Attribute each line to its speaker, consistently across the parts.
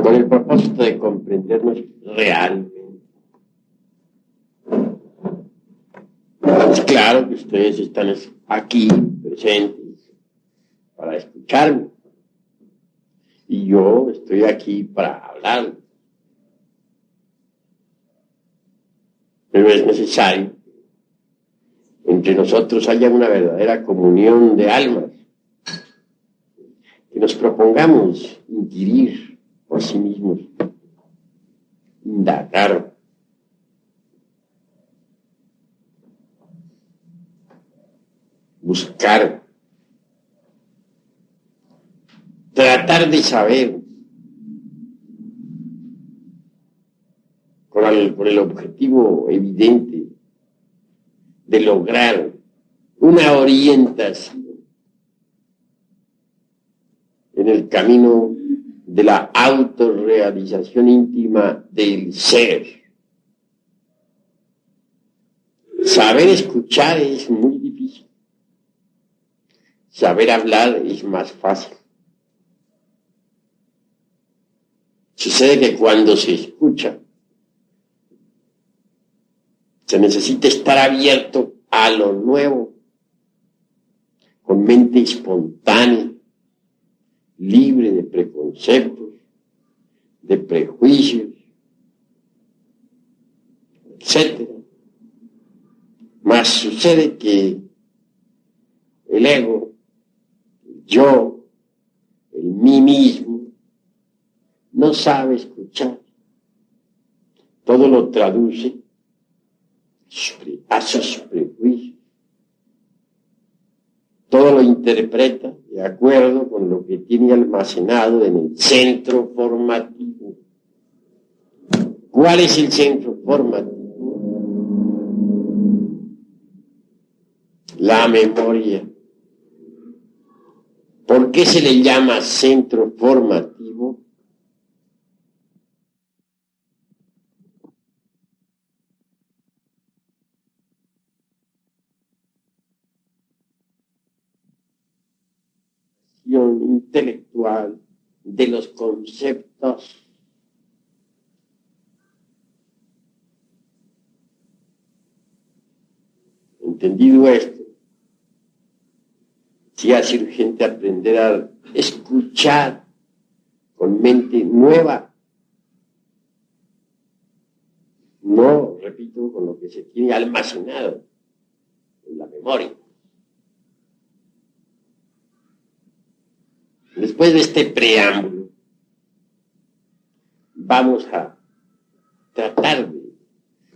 Speaker 1: con el propósito de comprendernos realmente. Es claro que ustedes están aquí presentes para escucharme y yo estoy aquí para hablar. Pero es necesario que entre nosotros haya una verdadera comunión de almas, que nos propongamos inquirir por sí mismos, indagar, buscar, tratar de saber con el objetivo evidente de lograr una orientación en el camino de la autorrealización íntima del ser. Saber escuchar es muy difícil. Saber hablar es más fácil. Sucede que cuando se escucha, se necesita estar abierto a lo nuevo, con mente espontánea, libre de preconceptos, de prejuicios, etc. Mas sucede que el ego, el yo, el mí mismo, no sabe escuchar. Todo lo traduce a sus prejuicios. Todo lo interpreta de acuerdo con lo que tiene almacenado en el centro formativo. ¿Cuál es el centro formativo? La memoria. ¿Por qué se le llama centro formativo? Intelectual de los conceptos. Entendido esto, sí hace urgente aprender a escuchar con mente nueva. No, repito, con lo que se tiene almacenado en la memoria. Después de este preámbulo, vamos a tratar de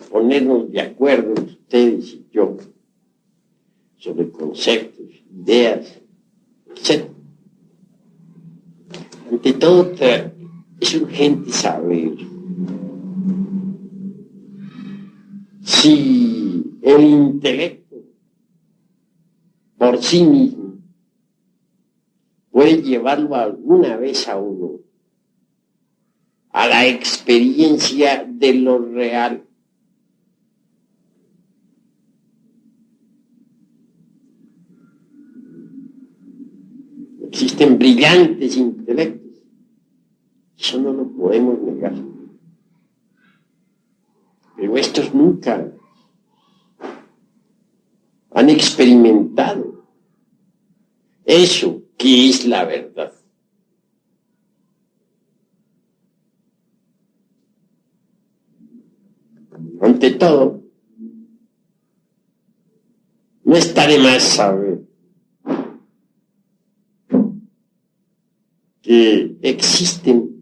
Speaker 1: ponernos de acuerdo ustedes y yo sobre conceptos, ideas, etc. Ante todo, es urgente saber si el intelecto por sí mismo puede llevarlo alguna vez a uno a la experiencia de lo real. Existen brillantes intelectos, eso no lo podemos negar. Pero estos nunca han experimentado eso que es la verdad. Ante todo, no está de más saber que existen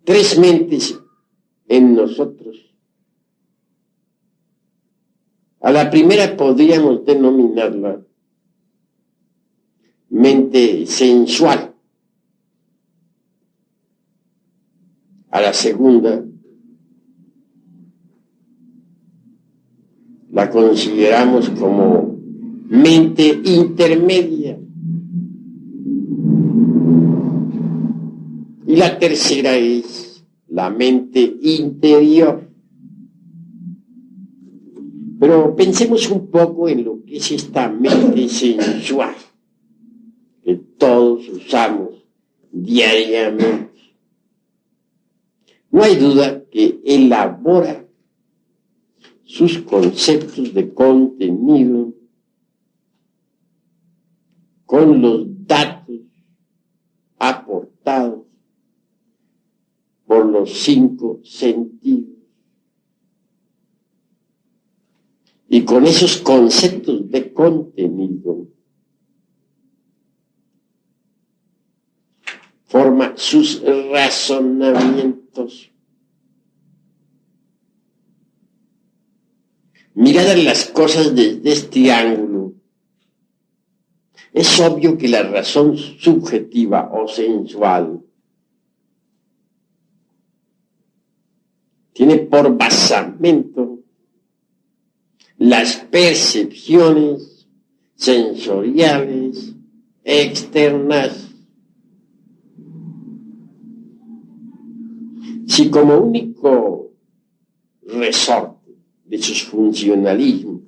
Speaker 1: tres mentes en nosotros. A la primera podríamos denominarla mente sensual. A la segunda la consideramos como mente intermedia. Y la tercera es la mente interior. Pero pensemos un poco en lo que es esta mente sensual que todos usamos diariamente. No hay duda que elabora sus conceptos de contenido con los datos aportados por los 5 sentidos. Y con esos conceptos de contenido forma sus razonamientos. Miradas las cosas desde este ángulo, es obvio que la razón subjetiva o sensual tiene por basamento las percepciones sensoriales externas. Si como único resorte de sus funcionalismos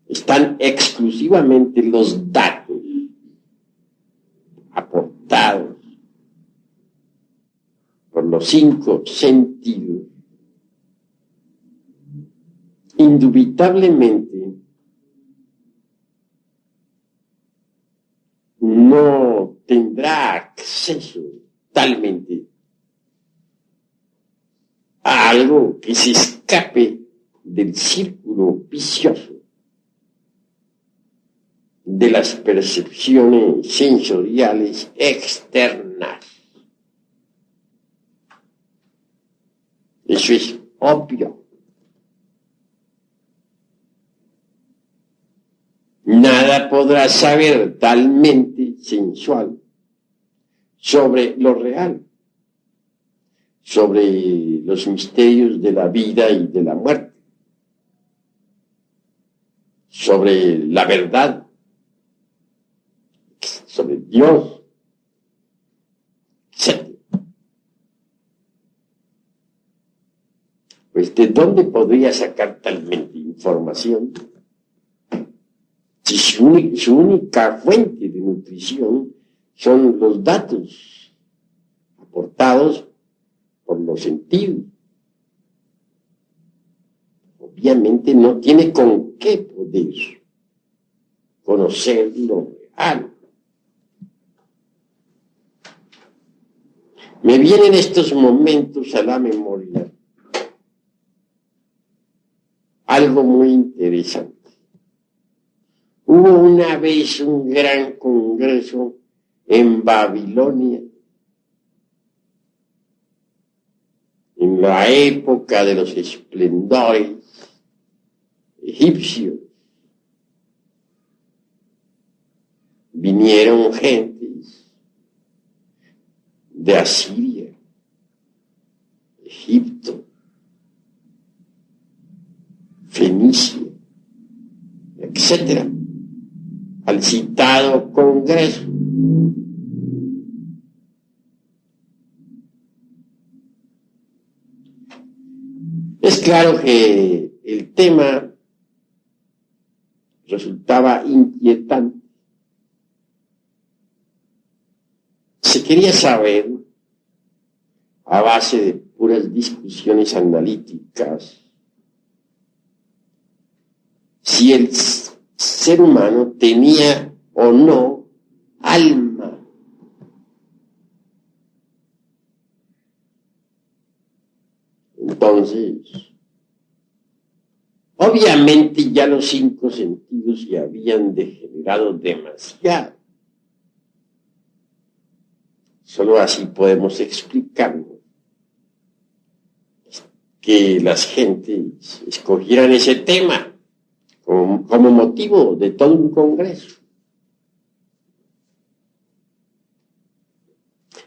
Speaker 1: están exclusivamente los datos aportados por los 5 sentidos, indubitablemente no tendrá acceso totalmente a algo que se escape del círculo vicioso de las percepciones sensoriales externas. Eso es obvio. Nada podrá saber talmente sensual sobre lo real, sobre los misterios de la vida y de la muerte, sobre la verdad, sobre Dios, etc. Pues, ¿de dónde podría sacar talmente información? Si su única fuente de nutrición son los datos aportados por los sentidos. Obviamente no tiene con qué poder conocer lo real. Me vienen estos momentos a la memoria algo muy interesante. Hubo una vez un gran congreso en Babilonia, en la época de los esplendores egipcios. Vinieron gentes de Asiria, Egipto, Fenicia, etc., al citado congreso. Es claro que el tema resultaba inquietante. Se quería saber, a base de puras discusiones analíticas, si el ser humano tenía o no alma. Entonces, obviamente ya los 5 sentidos ya habían degenerado demasiado. Solo así podemos explicarnos que las gentes escogieran ese tema como motivo de todo un congreso.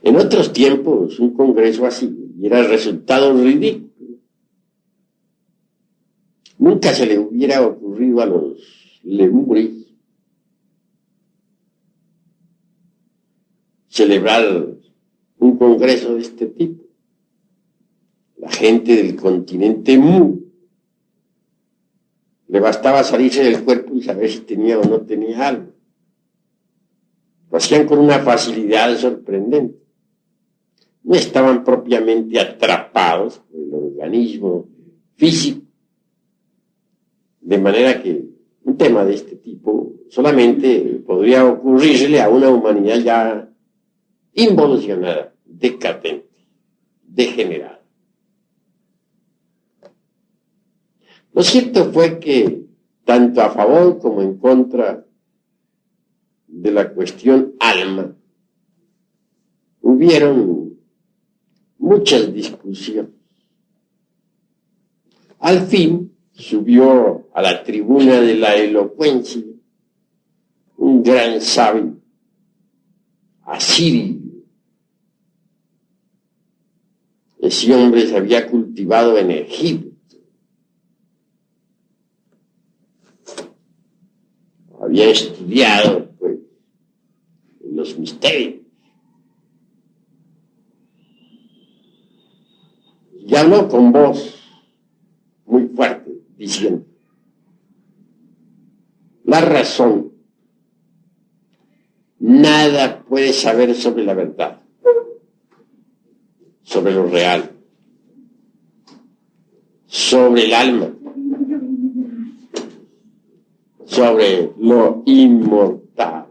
Speaker 1: En otros tiempos, un congreso así hubiera resultado ridículo. Nunca se le hubiera ocurrido a los lemures celebrar un congreso de este tipo. La gente del continente Mu le bastaba salirse del cuerpo y saber si tenía o no tenía algo. Lo hacían con una facilidad sorprendente. no estaban propiamente atrapados por el organismo físico, de manera que un tema de este tipo solamente podría ocurrirle a una humanidad ya involucionada, decadente, degenerada. Lo cierto fue que, tanto a favor como en contra de la cuestión alma, hubieron muchas discusiones. Al fin subió a la tribuna de la elocuencia un gran sabio, asirio. Ese hombre se había cultivado en Egipto. Había estudiado, pues, los misterios. Y habló con voz muy fuerte, diciendo: la razón nada puede saber sobre la verdad, sobre lo real, sobre el alma, sobre lo inmortal.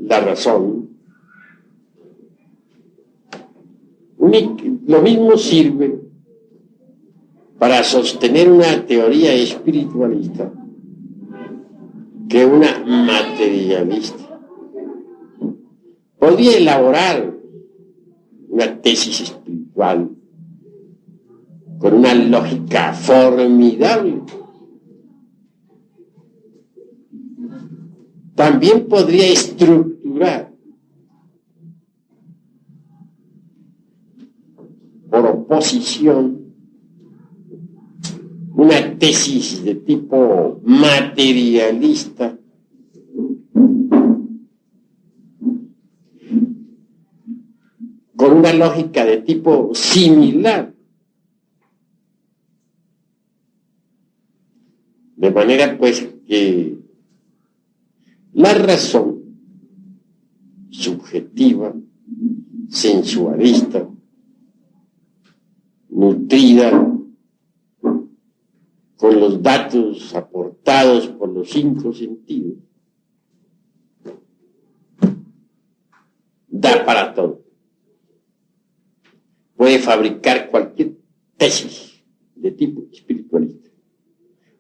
Speaker 1: La razón, lo mismo sirve para sostener una teoría espiritualista que una materialista. Podría elaborar una tesis espiritual con una lógica formidable. También podría estructurar por oposición una tesis de tipo materialista con una lógica de tipo similar. De manera pues que la razón subjetiva, sensualista, nutrida con los datos aportados por los 5 sentidos, da para todo. Puede fabricar cualquier tesis de tipo espiritualista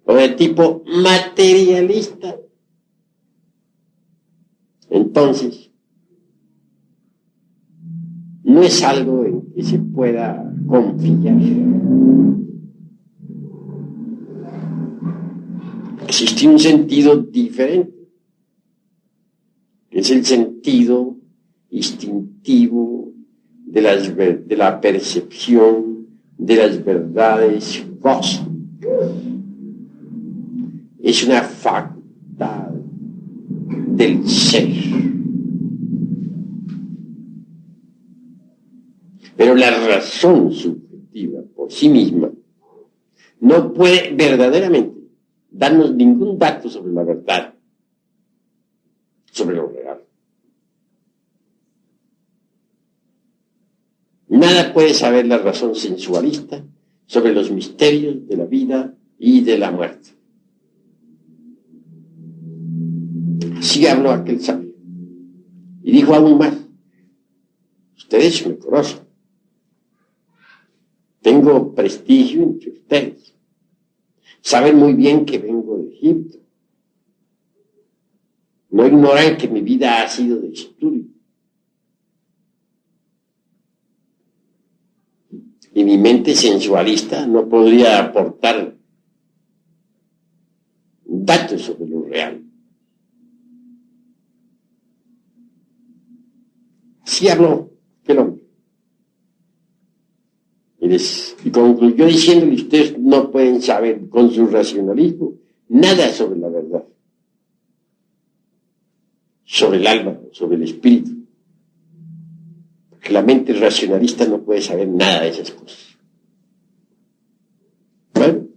Speaker 1: o de tipo materialista. Entonces, no es algo en que se pueda confiar. Existe un sentido diferente, que es el sentido instintivo de la percepción de las verdades cósmicas. Es una facultad del ser. Pero la razón subjetiva por sí misma no puede verdaderamente darnos ningún dato sobre la verdad, sobre lo real. Nada puede saber la razón sensualista sobre los misterios de la vida y de la muerte. Así habló aquel sabio. Y dijo aún más: ustedes me conocen. Tengo prestigio entre ustedes. Saben muy bien que vengo de Egipto. No ignoran que mi vida ha sido de estudio. Y mi mente sensualista no podría aportar datos sobre lo real. Así habló aquel hombre. Y concluyó diciéndole: ustedes no pueden saber con su racionalismo nada sobre la verdad, sobre el alma, sobre el espíritu. Porque la mente racionalista no puede saber nada de esas cosas. Bueno,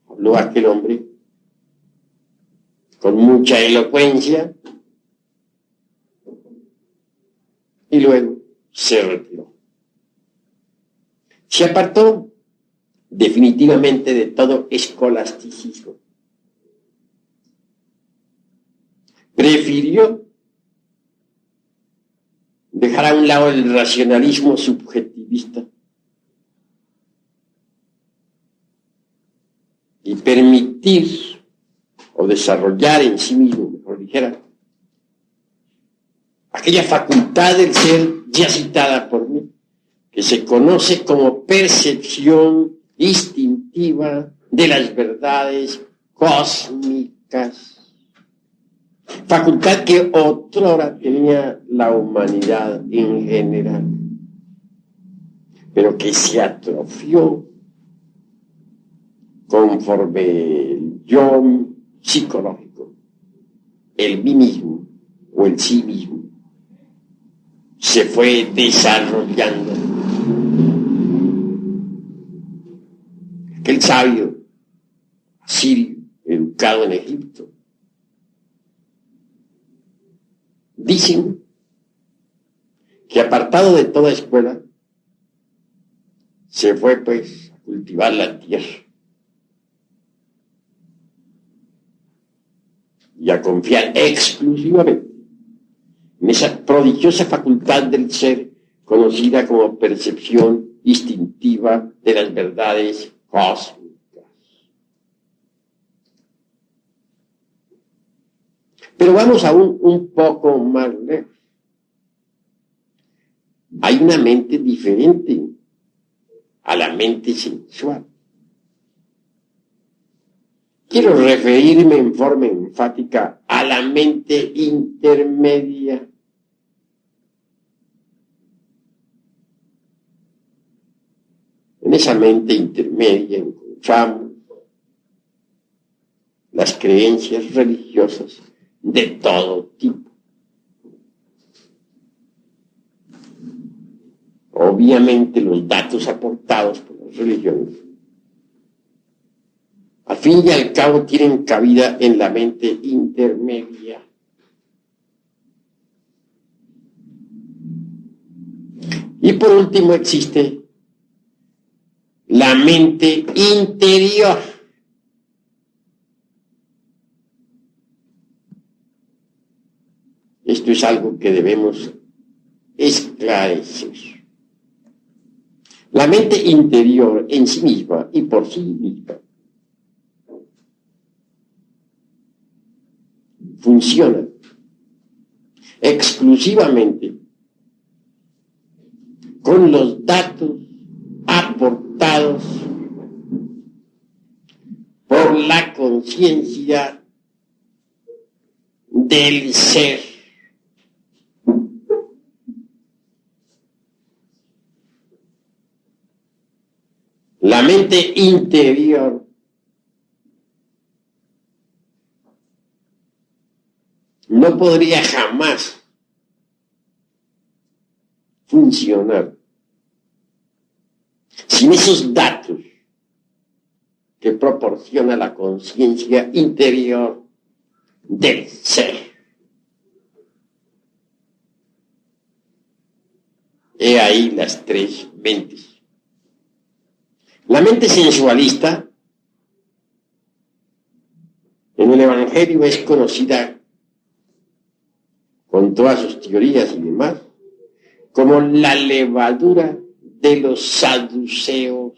Speaker 1: habló aquel hombre con mucha elocuencia, y luego se retiró. Se apartó definitivamente de todo escolasticismo. Prefirió dejar a un lado el racionalismo subjetivista y permitir o desarrollar en sí mismo, mejor dijera, aquella facultad del ser ya citada por mí, que se conoce como percepción instintiva de las verdades cósmicas, facultad que otrora tenía la humanidad en general, pero que se atrofió conforme el yo psicológico, el mí mismo o el sí mismo, se fue desarrollando. Aquel sabio asirio, educado en Egipto, dicen que apartado de toda escuela, se fue pues a cultivar la tierra y a confiar exclusivamente en esa prodigiosa facultad del ser conocida como percepción instintiva de las verdades cósmicas. Pero vamos aún un poco más lejos. Hay una mente diferente a la mente sensual. Quiero referirme en forma enfática a la mente intermedia. En esa mente intermedia encontramos las creencias religiosas de todo tipo. Obviamente los datos aportados por las religiones al fin y al cabo tienen cabida en la mente intermedia. Y por último existe la mente interior. Esto es algo que debemos esclarecer. La mente interior en sí misma y por sí misma funciona exclusivamente con los datos aportados por la conciencia del ser. La mente interior no podría jamás funcionar sin esos datos que proporciona la conciencia interior del ser. He ahí las tres mentes. La mente sensualista en el Evangelio es conocida con todas sus teorías y demás como la levadura de los saduceos.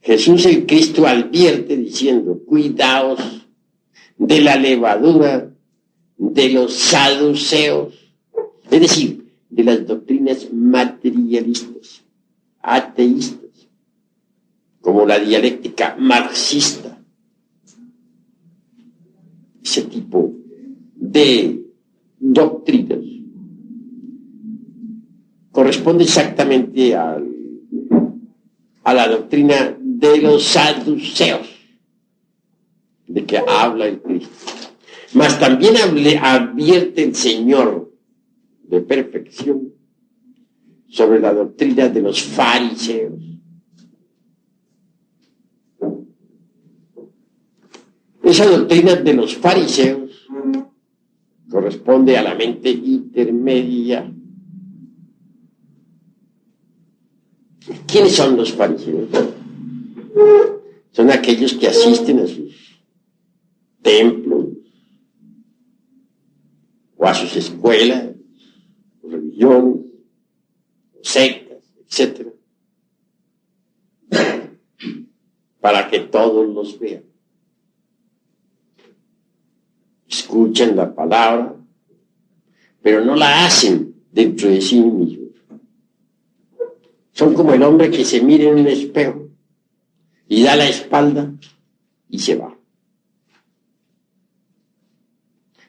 Speaker 1: Jesús el Cristo advierte diciendo: cuidaos de la levadura de los saduceos, es decir, de las doctrinas materialistas, ateístas, como la dialéctica marxista. Ese tipo de doctrinas corresponde exactamente a la doctrina de los saduceos, de que habla el Cristo. Mas también advierte el Señor de perfección sobre la doctrina de los fariseos. Esa doctrina de los fariseos corresponde a la mente intermedia. ¿Quiénes son los fariseos? Son aquellos que asisten a sus templos o a sus escuelas, religiones, sectas, etc., para que todos los vean. Escuchan la palabra, pero no la hacen dentro de sí mismos. Son como el hombre que se mira en un espejo y da la espalda y se va.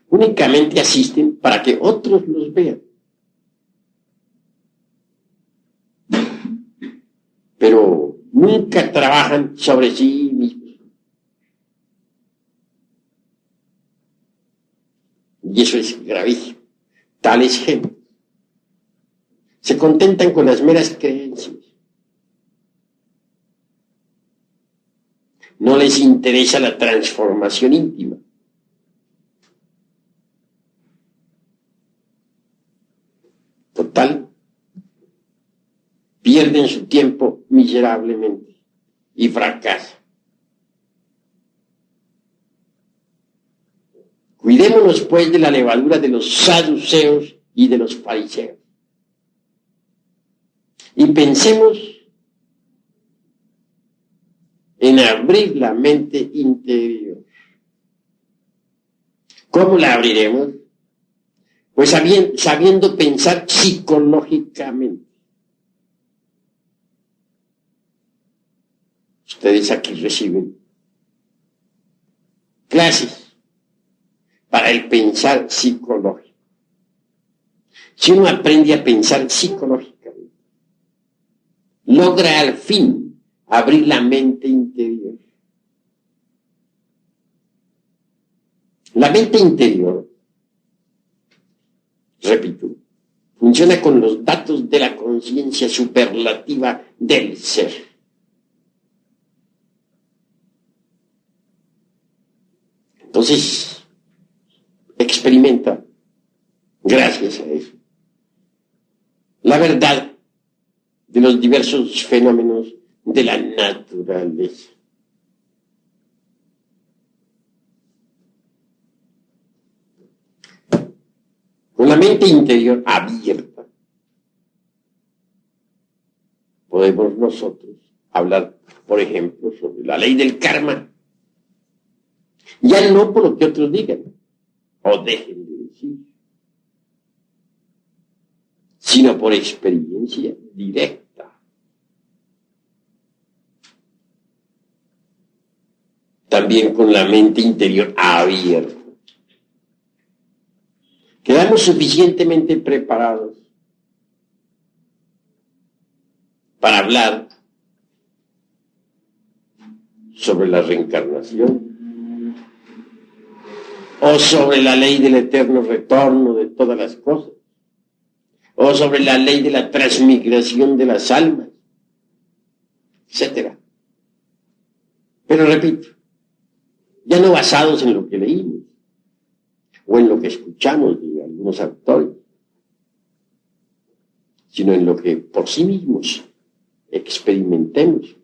Speaker 1: Únicamente asisten para que otros los vean. Pero nunca trabajan sobre sí mismos. Y eso es gravísimo. Tales gentes se contentan con las meras creencias. No les interesa la transformación íntima. Total, pierden su tiempo miserablemente y fracasan. Cuidémonos pues de la levadura de los saduceos y de los fariseos. Y pensemos en abrir la mente interior. ¿Cómo la abriremos? Pues sabiendo pensar psicológicamente. Ustedes aquí reciben clases para el pensar psicológico. Si uno aprende a pensar psicológicamente, logra al fin abrir la mente interior. La mente interior, repito, funciona con los datos de la conciencia superlativa del ser. Entonces, experimenta, gracias a eso, la verdad de los diversos fenómenos de la naturaleza. Con la mente interior abierta, podemos nosotros hablar, por ejemplo, sobre la ley del karma. Ya no por lo que otros digan o dejen de decir, sino por experiencia directa. También con la mente interior abierta. Quedamos suficientemente preparados para hablar sobre la reencarnación o sobre la ley del eterno retorno de todas las cosas, o sobre la ley de la transmigración de las almas, etc. Pero repito, ya no basados en lo que leímos o en lo que escuchamos de algunos autores, sino en lo que por sí mismos experimentemos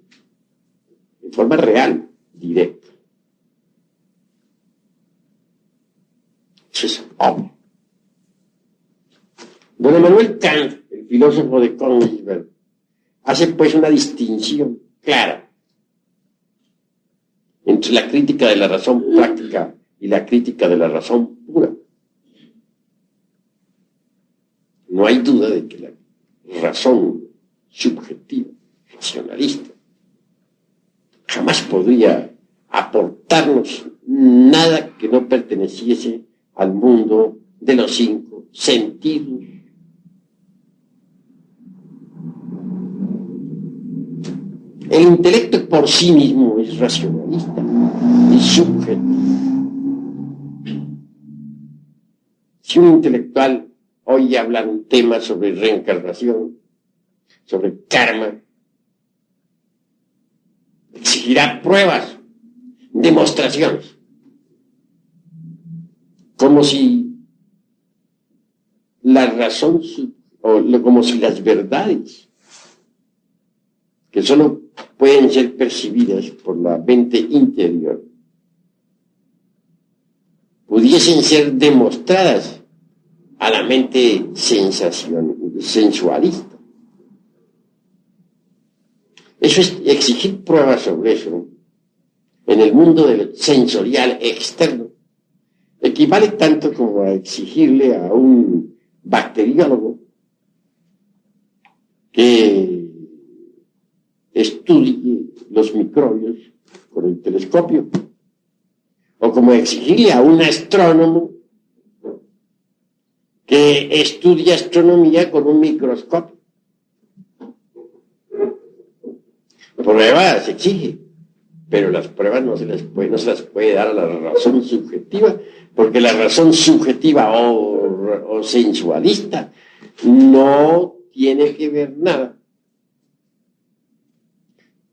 Speaker 1: de forma real, directa. Eso es obvio. Don Emmanuel Kant, el filósofo de Königsberg, hace pues una distinción clara entre la crítica de la razón práctica y la crítica de la razón pura. No hay duda de que la razón subjetiva, racionalista, jamás podría aportarnos nada que no perteneciese al mundo de los 5 sentidos. El intelecto por sí mismo es racionalista y subjetivo. Si un intelectual oye hablar un tema sobre reencarnación, sobre karma, exigirá pruebas, demostraciones. como si la razón, como si las verdades, que solo pueden ser percibidas por la mente interior, pudiesen ser demostradas a la mente sensualista. Eso es exigir pruebas sobre eso en el mundo del sensorial externo. Equivale tanto como a exigirle a un bacteriólogo que estudie los microbios con el telescopio, o como exigirle a un astrónomo que estudie astronomía con un microscopio. Pruebas se exige, pero las pruebas no se las puede dar a la razón subjetiva, porque la razón subjetiva o sensualista no tiene que ver nada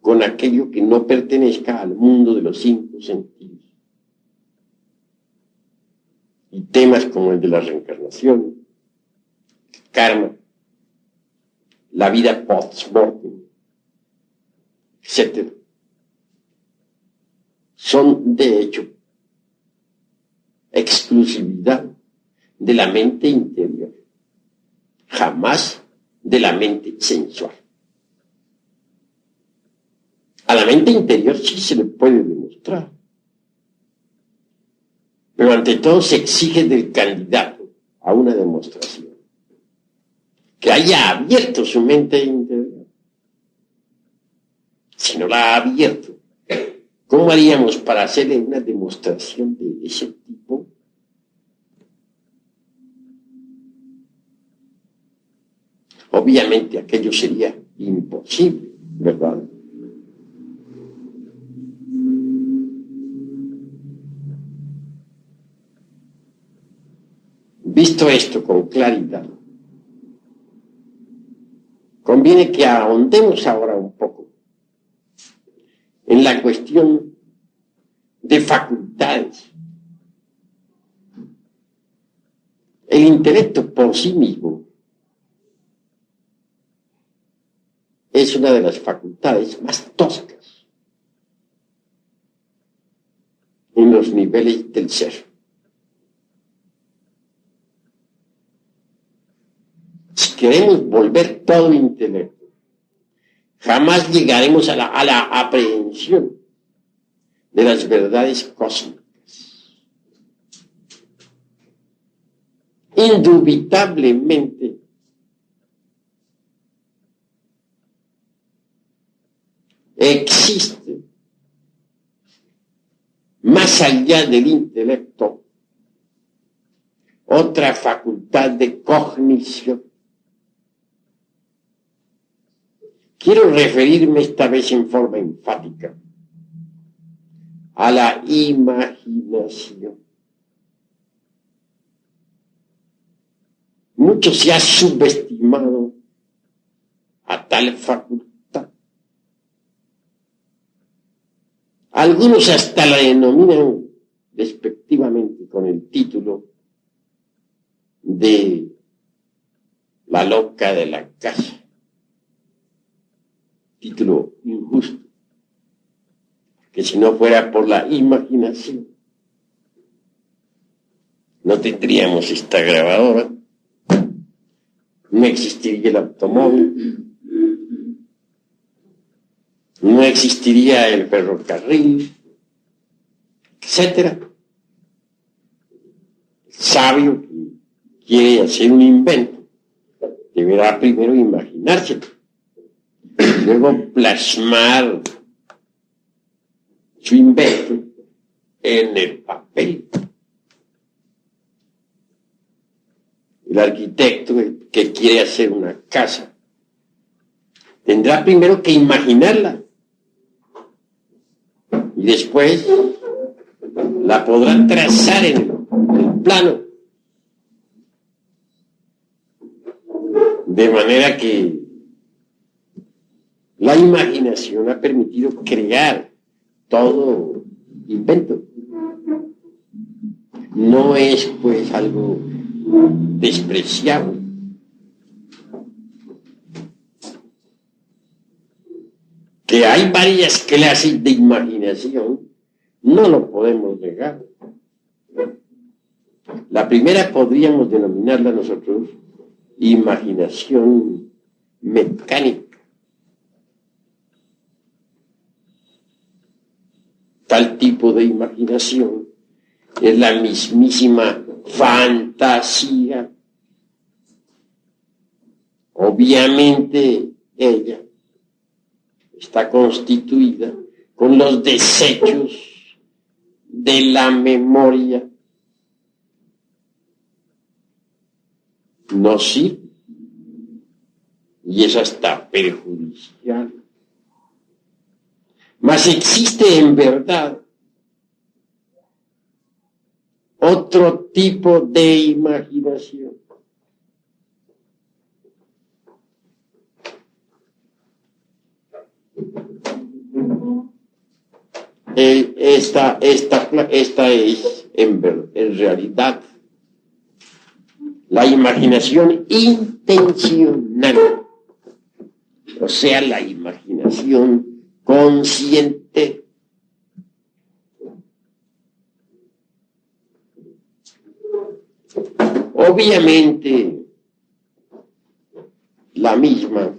Speaker 1: con aquello que no pertenezca al mundo de los 5 sentidos. Y temas como el de la reencarnación, el karma, la vida post-mortem, etc., son de hecho exclusividad de la mente interior, jamás de la mente sensual. A la mente interior sí se le puede demostrar, pero ante todo se exige del candidato a una demostración que haya abierto su mente interior. Si no la ha abierto, ¿cómo haríamos para hacerle una demostración de ese tipo? Obviamente aquello sería imposible, ¿verdad? Visto esto con claridad, conviene que ahondemos ahora un poco en la cuestión de facultades. El intelecto por sí mismo es una de las facultades más toscas en los niveles del ser. Si queremos volver todo intelecto, jamás llegaremos a la aprehensión de las verdades cósmicas. Indubitablemente, existe, más allá del intelecto, otra facultad de cognición. Quiero referirme esta vez en forma enfática a la imaginación. Mucho se ha subestimado a tal facultad. Algunos hasta la denominan despectivamente con el título de la loca de la casa. Título injusto, que si no fuera por la imaginación, no tendríamos esta grabadora, no existiría el automóvil, no existiría el ferrocarril, etc. El sabio que quiere hacer un invento deberá primero imaginárselo, luego plasmar su invento en el papel. El arquitecto que quiere hacer una casa tendrá primero que imaginarla y después la podrá trazar en el plano, de manera que la imaginación ha permitido crear todo invento. no es pues algo despreciable. Que hay varias clases de imaginación, no lo podemos negar. La primera podríamos denominarla nosotros imaginación mecánica. Tal tipo de imaginación es la mismísima fantasía. Obviamente ella está constituida con los desechos de la memoria. No sirve. Y es hasta perjudicial. Mas existe en verdad otro tipo de imaginación. Esta es en realidad la imaginación intencional, o sea, la imaginación consciente. Obviamente, la misma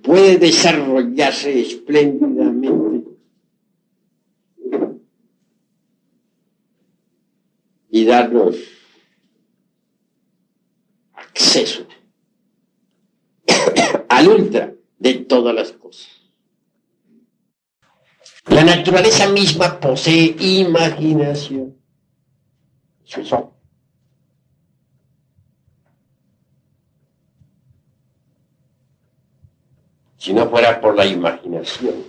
Speaker 1: puede desarrollarse espléndidamente y darnos acceso al ultra de todas las cosas. La naturaleza misma posee imaginación. Eso es obvio. Si no fuera por la imaginación,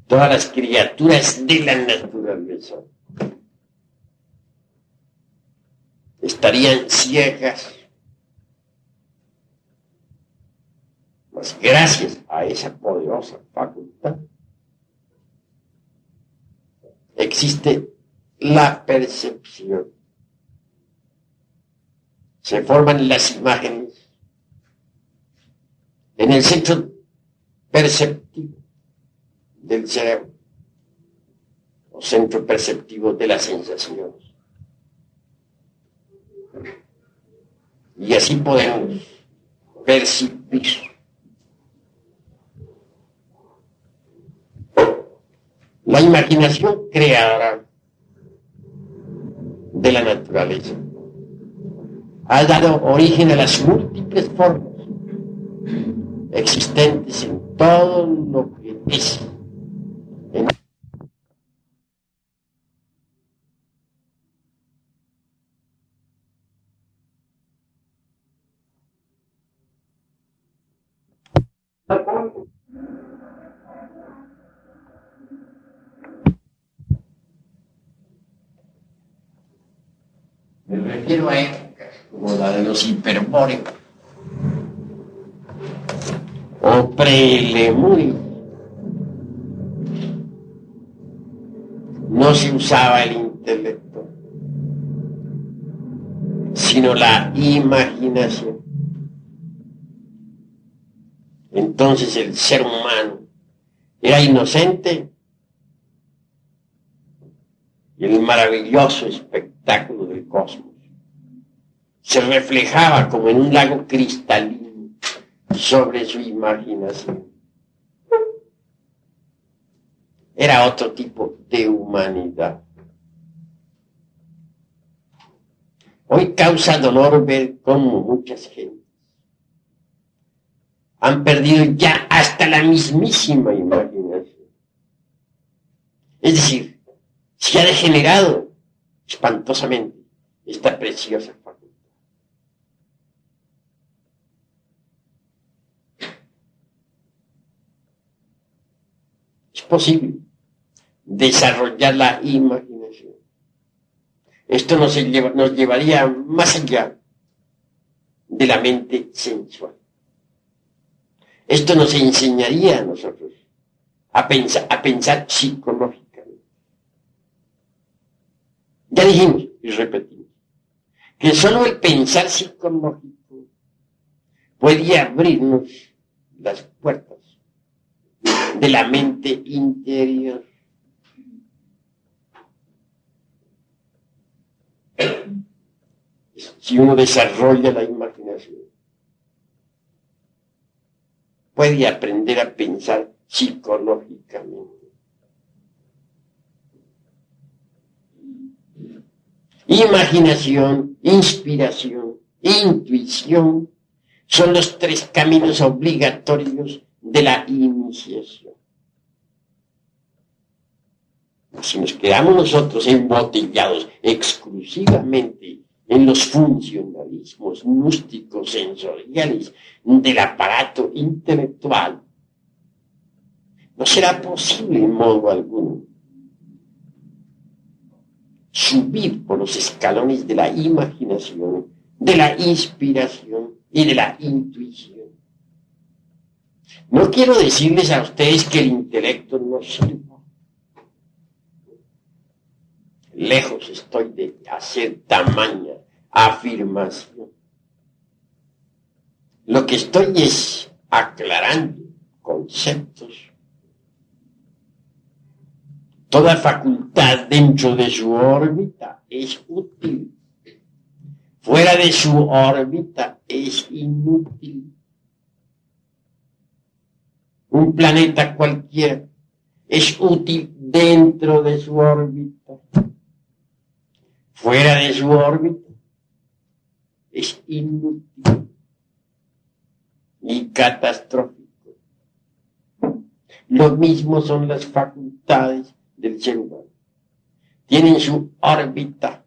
Speaker 1: todas las criaturas de la naturaleza estarían ciegas. Pues gracias a esa poderosa facultad existe la percepción. Se forman las imágenes en el centro perceptivo del cerebro, o centro perceptivo de las sensaciones. Y así podemos percibir. La imaginación creadora de la naturaleza ha dado origen a las múltiples formas existentes en todo lo que es. Me refiero a épocas como la de los hiperbóreos o prelemúricos. No se usaba el intelecto, sino la imaginación. Entonces el ser humano era inocente y el maravilloso espectáculo del cosmos se reflejaba como en un lago cristalino sobre su imaginación. Era otro tipo de humanidad. Hoy causa dolor ver cómo muchas gentes han perdido ya hasta la mismísima imaginación. Es decir, se ha degenerado espantosamente esta preciosa facultad. Es posible desarrollar la imaginación. Esto nos llevaría más allá de la mente sensual. Esto nos enseñaría a nosotros a pensar psicológicamente. Ya dijimos y repetimos que solo el pensar psicológico puede abrirnos las puertas de la mente interior. Si uno desarrolla la imaginación, puede aprender a pensar psicológicamente. Imaginación, inspiración, intuición son los tres caminos obligatorios de la iniciación. Si nos quedamos nosotros embotellados exclusivamente en los funcionalismos gnósticos sensoriales del aparato intelectual, no será posible en modo alguno subir por los escalones de la imaginación, de la inspiración y de la intuición. No quiero decirles a ustedes que el intelecto no sirva. Lejos estoy de hacer tamaña afirmación. Lo que estoy es aclarando conceptos. Toda facultad dentro de su órbita es útil. Fuera de su órbita es inútil. Un planeta cualquiera es útil dentro de su órbita. Fuera de su órbita es inútil y catastrófico. Lo mismo son las facultades del ser humano. Tienen su órbita.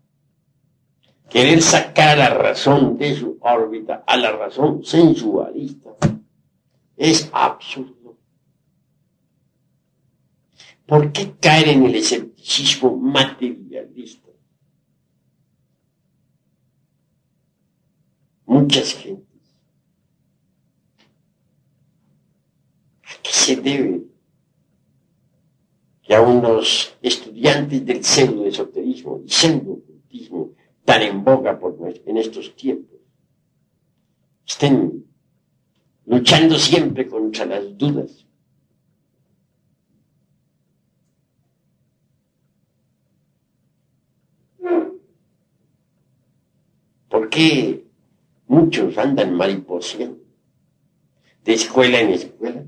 Speaker 1: Querer sacar a la razón de su órbita, a la razón sensualista, es absurdo. ¿Por qué caer en el escepticismo materialista? Muchas gentes. ¿A qué se debe que a unos estudiantes del pseudoesoterismo y pseudo-ocultismo tan en boga en estos tiempos estén luchando siempre contra las dudas? ¿Por qué muchos andan mariposeando de escuela en escuela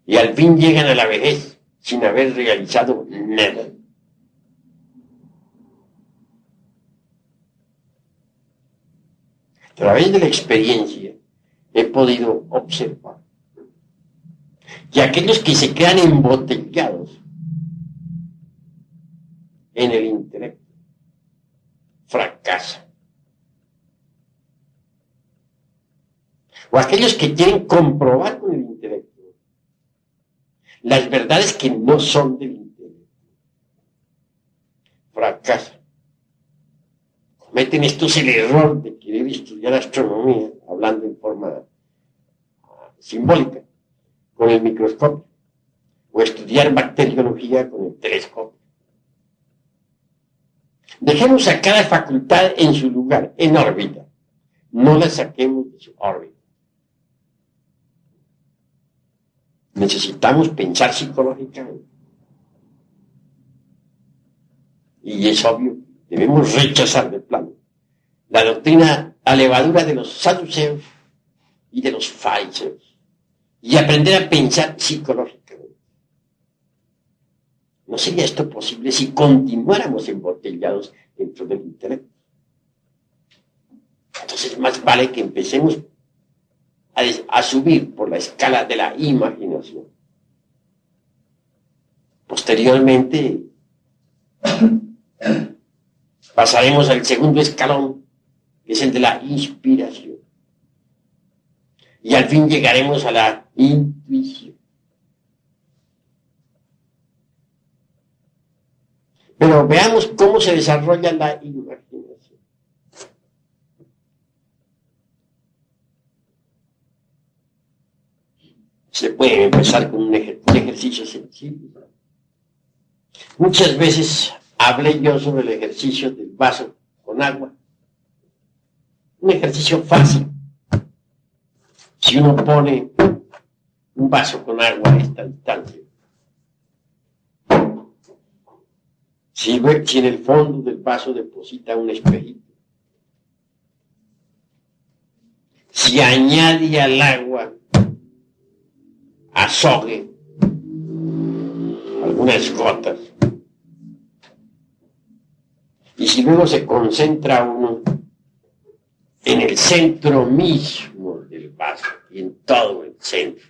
Speaker 1: y al fin llegan a la vejez sin haber realizado nada? A través de la experiencia he podido observar que aquellos que se quedan embotellados en el intelecto fracasan. O aquellos que quieren comprobar con el intelecto las verdades que no son del intelecto, fracasan. Cometen estos el error de querer estudiar astronomía, hablando en forma simbólica, con el microscopio, o estudiar bacteriología con el telescopio. Dejemos a cada facultad en su lugar, en órbita. No la saquemos de su órbita. Necesitamos pensar psicológicamente. Y es obvio, debemos rechazar de plano la doctrina a levadura de los saduceos y de los fariseos y aprender a pensar psicológicamente. ¿No sería esto posible si continuáramos embotellados dentro del intelecto? Entonces más vale que empecemos a subir por la escala de la imaginación. Posteriormente pasaremos al segundo escalón, que es el de la inspiración. Y al fin llegaremos a la intuición. Pero veamos cómo se desarrolla la imaginación. Se puede empezar con un ejercicio sencillo. Muchas veces hablé yo sobre el ejercicio del vaso con agua. Un ejercicio fácil. Si uno pone un vaso con agua a esta distancia, si en el fondo del vaso deposita un espejito, si añade al agua azogue, algunas gotas, y si luego se concentra uno en el centro mismo del vaso y en todo el centro,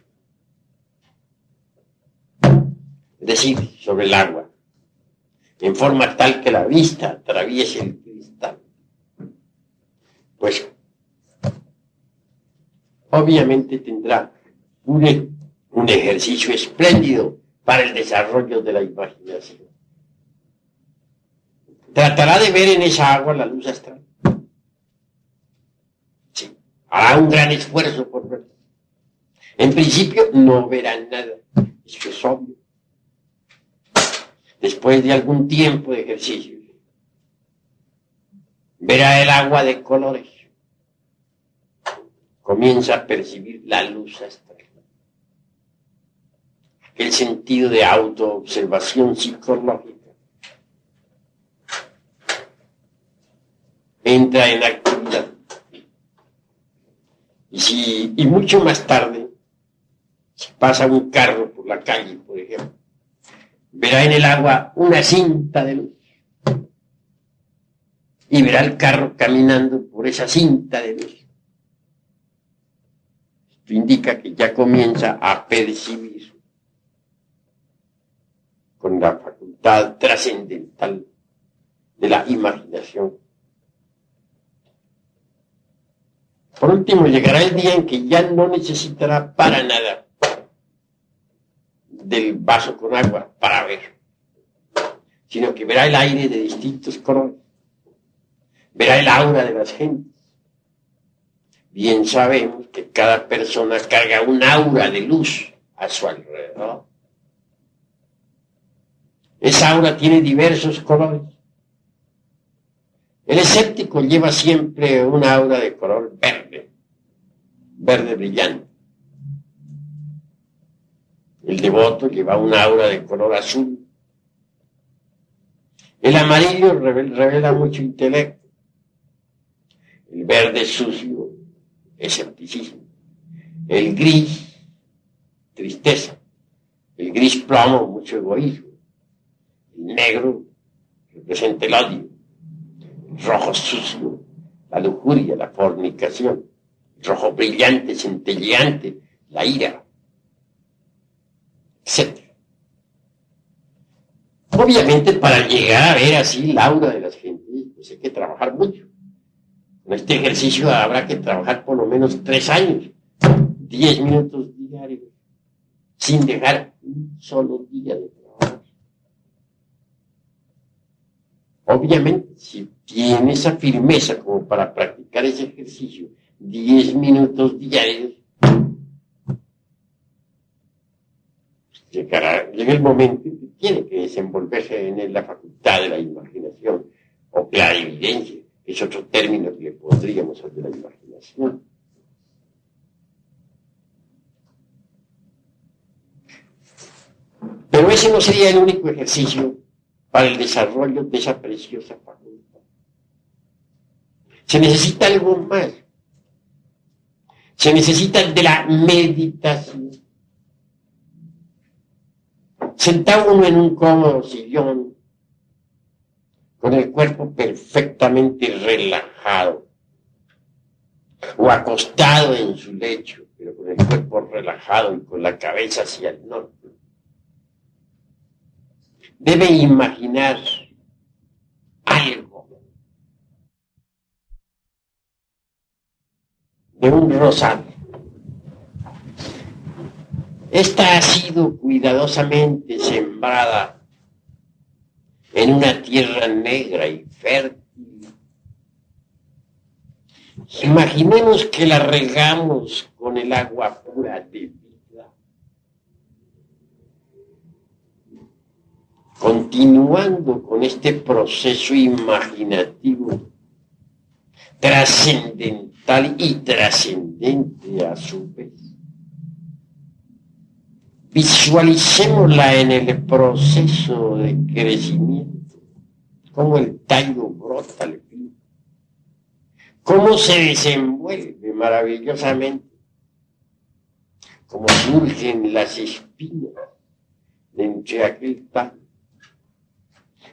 Speaker 1: es decir, sobre el agua, en forma tal que la vista atraviese el cristal, pues obviamente tendrá un ejercicio espléndido para el desarrollo de la imaginación. Tratará de ver en esa agua la luz astral. Sí, hará un gran esfuerzo por verla. En principio no verá nada, eso es obvio. Después de algún tiempo de ejercicio, verá el agua de colores. Comienza a percibir la luz astral. El sentido de autoobservación psicológica entra en actividad. Y mucho más tarde, si pasa un carro por la calle, por ejemplo, verá en el agua una cinta de luz. Y verá el carro caminando por esa cinta de luz. Esto indica que ya comienza a percibir con la facultad trascendental de la imaginación. Por último, llegará el día en que ya no necesitará para nada del vaso con agua para ver, sino que verá el aire de distintos colores, verá el aura de las gentes. Bien sabemos que cada persona carga un aura de luz a su alrededor. Esa aura tiene diversos colores. El escéptico lleva siempre una aura de color verde, verde brillante. El devoto lleva una aura de color azul. El amarillo revela mucho intelecto. El verde sucio, escepticismo. El gris, tristeza. El gris plomo, mucho egoísmo. El negro representa el odio. El rojo sucio, la lujuria, la fornicación. El rojo brillante, centelleante, la ira, etc. Obviamente, para llegar a ver así la aura de las gentes, pues hay que trabajar mucho. En este ejercicio habrá que trabajar por lo menos 3 años, 10 minutos diarios, sin dejar un solo día de trabajo. Obviamente, si tiene esa firmeza como para practicar ese ejercicio, 10 minutos diarios, llega el momento en que tiene que desenvolverse en la facultad de la imaginación, o clarividencia, que es otro término que le pondríamos al de la imaginación. Pero ese no sería el único ejercicio para el desarrollo de esa preciosa facultad. Se necesita algo más. Se necesita de la meditación. Sentado uno en un cómodo sillón, con el cuerpo perfectamente relajado, o acostado en su lecho, pero con el cuerpo relajado y con la cabeza hacia el norte, debe imaginar algo de un rosario. Esta ha sido cuidadosamente sembrada en una tierra negra y fértil. Imaginemos que la regamos con el agua pura de vida, continuando con este proceso imaginativo trascendental y trascendente a su vez. Visualicémosla en el proceso de crecimiento, cómo el tallo brota al fin, cómo se desenvuelve maravillosamente, cómo surgen las espinas de entre aquel tallo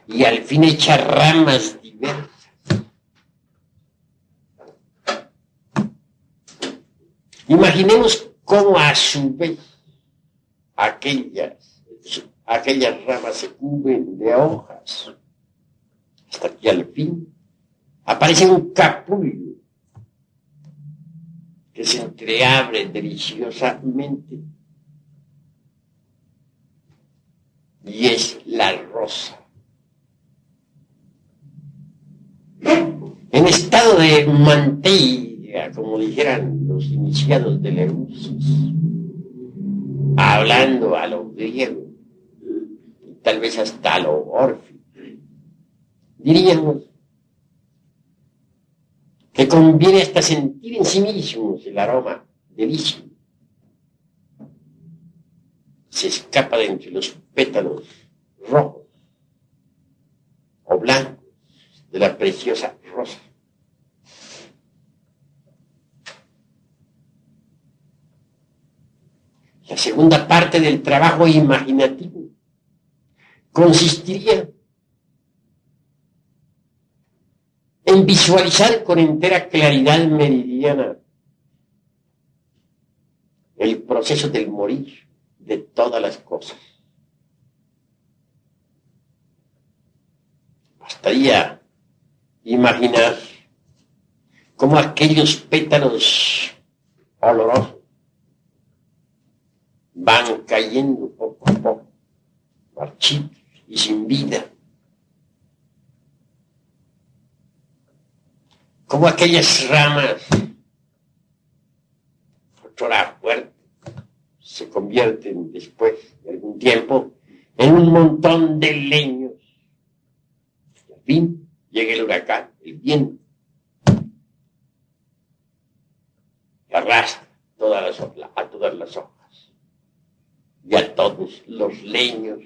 Speaker 1: y al fin echa ramas diversas. Imaginemos cómo a su vez aquellas ramas se cubren de hojas, hasta que al fin aparece un capullo que se entreabre deliciosamente y es la rosa. En estado de manteiga, como dijeran los iniciados de Eleusis, hablando a lo griego, tal vez hasta a lo órfico, diríamos que conviene hasta sentir en sí mismos el aroma delicioso. Se escapa de entre los pétalos rojos o blancos de la preciosa rosa. La segunda parte del trabajo imaginativo consistiría en visualizar con entera claridad meridiana el proceso del morir de todas las cosas. Bastaría imaginar cómo aquellos pétalos olorosos van cayendo poco a poco, marchitos y sin vida. Como aquellas ramas, otrora fuerte, se convierten después de algún tiempo en un montón de leños. Y al fin llega el huracán, el viento, que arrastra a todas las hojas y a todos los leños.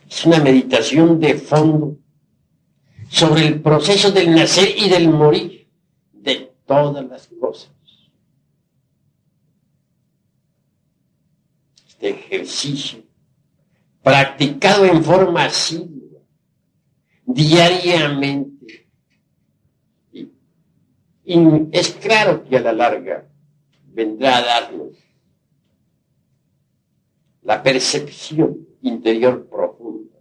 Speaker 1: Es una meditación de fondo sobre el proceso del nacer y del morir de todas las cosas. Este ejercicio, practicado en forma asidua, diariamente, y es claro que a la larga vendrá a darnos la percepción interior profunda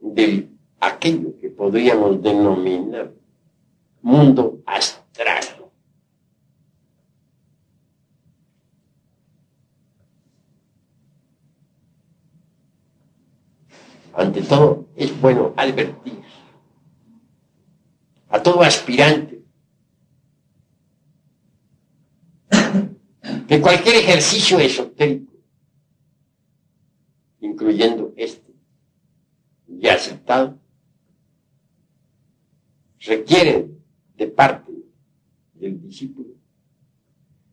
Speaker 1: de aquello que podríamos denominar mundo astral. Ante todo, es bueno advertir a todo aspirante que cualquier ejercicio esotérico, incluyendo este ya citado, requiere de parte del discípulo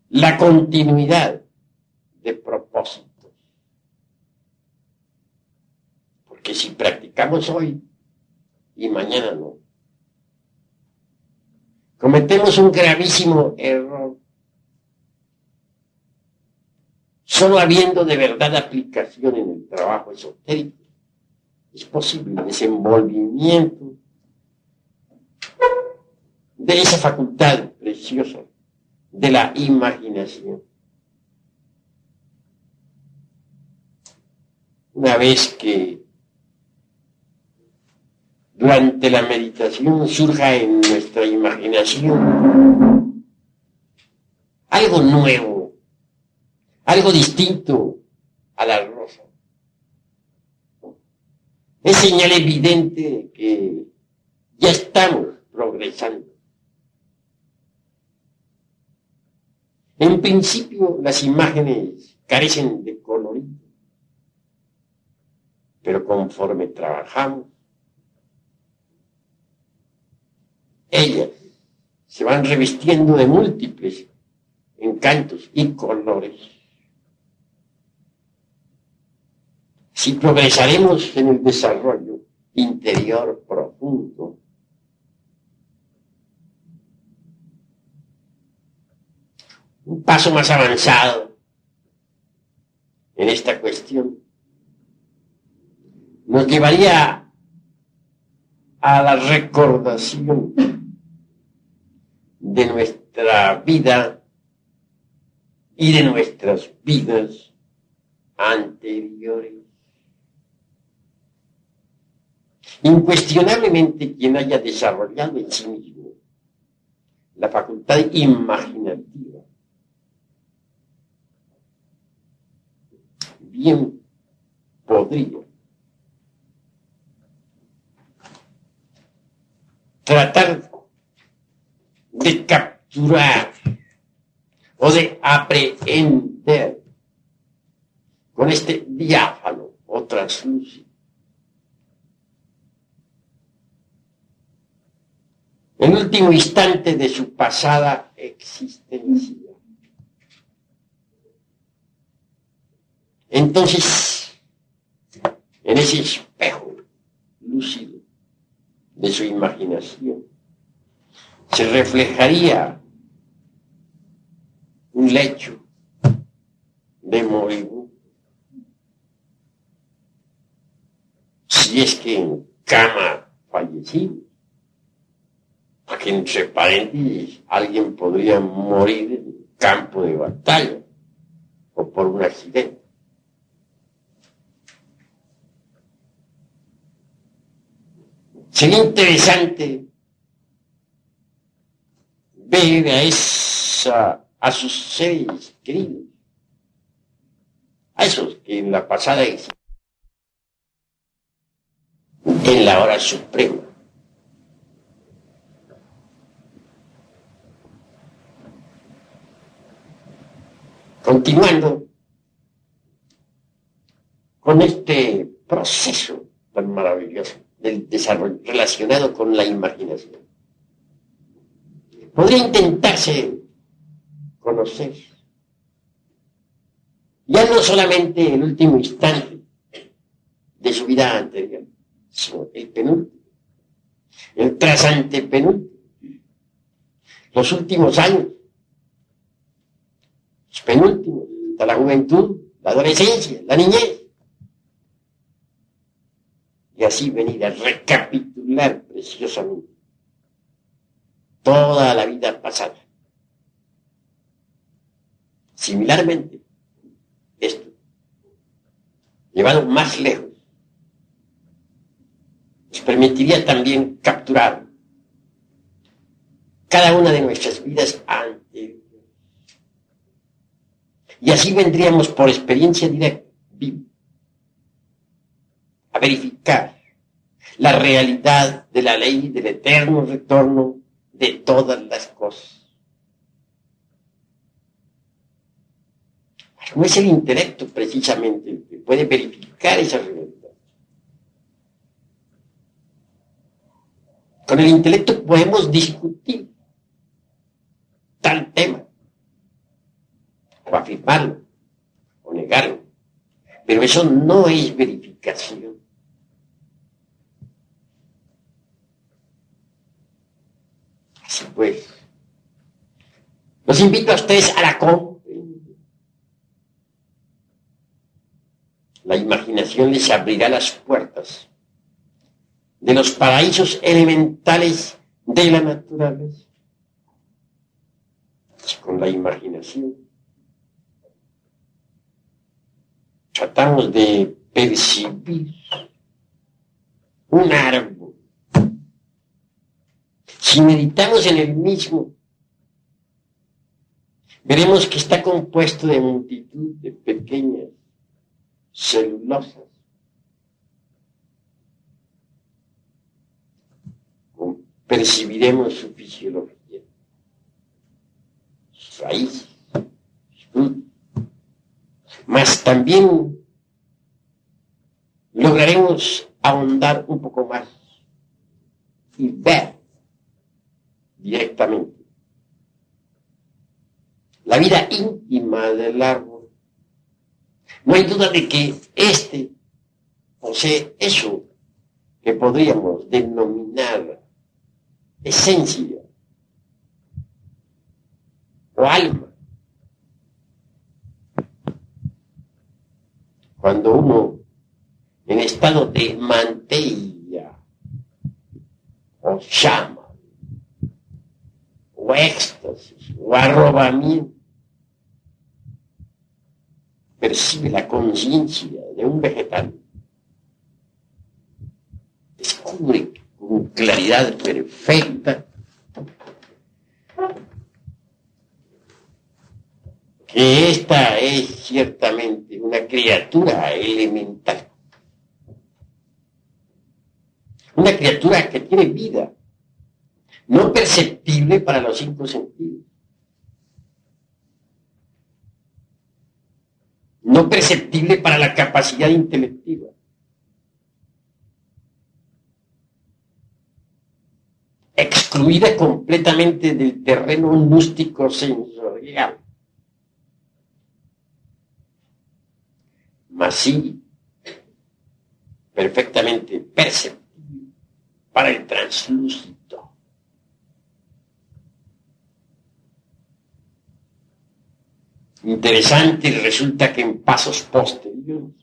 Speaker 1: la continuidad de propósitos. Porque si practicamos hoy y mañana no, cometemos un gravísimo error. Solo habiendo de verdad aplicación en el trabajo esotérico, es posible el desenvolvimiento de esa facultad preciosa de la imaginación. Una vez que durante la meditación surja en nuestra imaginación algo nuevo, algo distinto a la rosa, es señal evidente de que ya estamos progresando. En principio, las imágenes carecen de colorido, pero conforme trabajamos, ellas se van revestiendo de múltiples encantos y colores. Si progresaremos en el desarrollo interior profundo, un paso más avanzado en esta cuestión nos llevaría a la recordación de nuestra vida y de nuestras vidas anteriores. Incuestionablemente, quien haya desarrollado en sí mismo la facultad imaginativa, bien podría tratar de capturar o de aprehender con este diáfano o translúcido el último instante de su pasada existencia. Entonces, en ese espejo lúcido de su imaginación, se reflejaría un lecho de moribundo, si es que en cama fallecido, porque entre paréntesis alguien podría morir en campo de batalla o por un accidente. Sería interesante ver a sus seres queridos, a esos que en la pasada existencia, en la hora suprema, continuando con este proceso tan maravilloso del desarrollo relacionado con la imaginación. Podría intentarse conocer ya no solamente el último instante de su vida anterior, sino el penúltimo, el trasantepenúltimo, los últimos años, los penúltimos, hasta la juventud, la adolescencia, la niñez. Y así venir a recapitular preciosamente toda la vida pasada. Similarmente, esto, llevado más lejos, nos permitiría también capturar cada una de nuestras vidas anteriores. Y así vendríamos por experiencia directa, viva, a verificar la realidad de la ley del eterno retorno de todas las cosas. No es el intelecto precisamente el que puede verificar esa realidad. Con el intelecto podemos discutir tal tema, o afirmarlo, o negarlo, pero eso no es verificación. Así pues, los invito a ustedes a la comprensión. La imaginación les abrirá las puertas de los paraísos elementales de la naturaleza. Con la imaginación tratamos de percibir un árbol. Si meditamos en el mismo, veremos que está compuesto de multitud de pequeñas celulosas. Percibiremos su fisiología, sus raíces, mas también lograremos ahondar un poco más y ver directamente la vida íntima del árbol. No hay duda de que este posee eso que podríamos denominar esencia o alma. Cuando uno en estado de mantilla o llama o éxtasis o arrobamiento percibe la conciencia de un vegetal, descubre con claridad perfecta que esta es ciertamente una criatura elemental, una criatura que tiene vida, no perceptible para los 5 sentidos, no perceptible para la capacidad intelectiva, excluida completamente del terreno gnóstico sensorial, mas sí perfectamente perceptible para el translúcido. Interesante, resulta que en pasos posteriores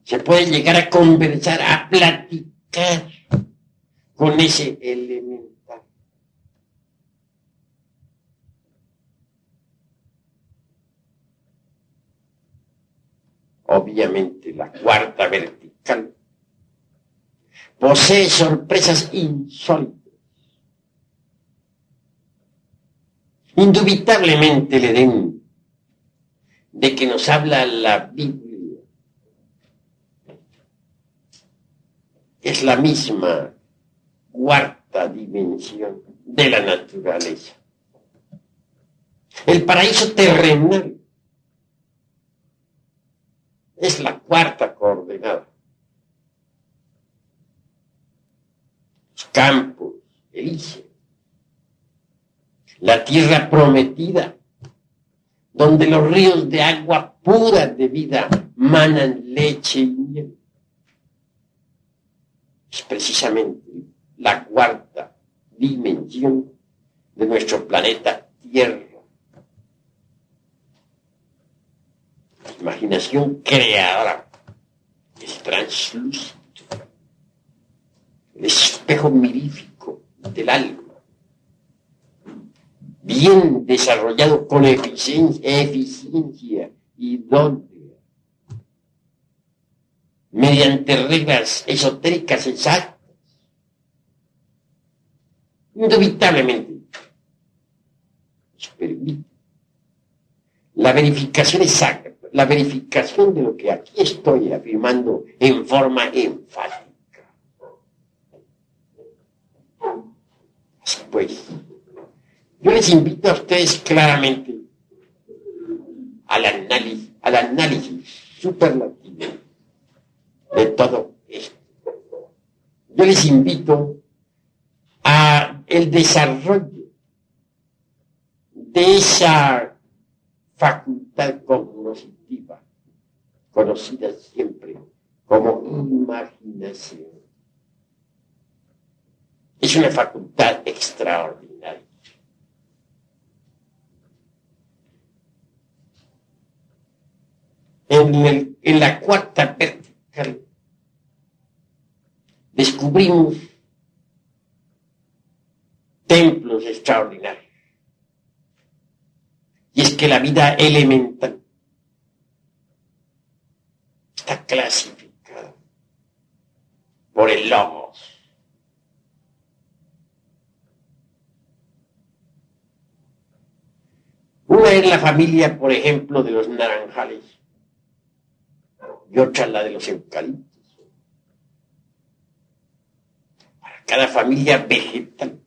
Speaker 1: se puede llegar a conversar, a platicar con ese elemental. Obviamente la cuarta vertical posee sorpresas insólitas. Indubitablemente el Edén de que nos habla la Biblia es la misma cuarta dimensión de la naturaleza. El paraíso terrenal es la cuarta coordenada. Los campos elíseos, la tierra prometida, donde los ríos de agua pura de vida manan leche y miel. Es precisamente la cuarta dimensión de nuestro planeta Tierra. La imaginación creadora es translúcido, el espejo mirífico del alma, bien desarrollado con eficiencia idónea, mediante reglas esotéricas exactas. Indubitablemente nos permite la verificación exacta, la verificación de lo que aquí estoy afirmando en forma enfática. Así pues, yo les invito a ustedes claramente al análisis superlativo de todo esto. Yo les invito a el desarrollo de esa facultad cognoscitiva, conocida siempre como imaginación. Es una facultad extraordinaria. En la cuarta vertical descubrimos templos extraordinarios. Y es que la vida elemental está clasificada por el logos. Una es la familia, por ejemplo, de los naranjales y otra la de los eucaliptos. Para cada familia vegetal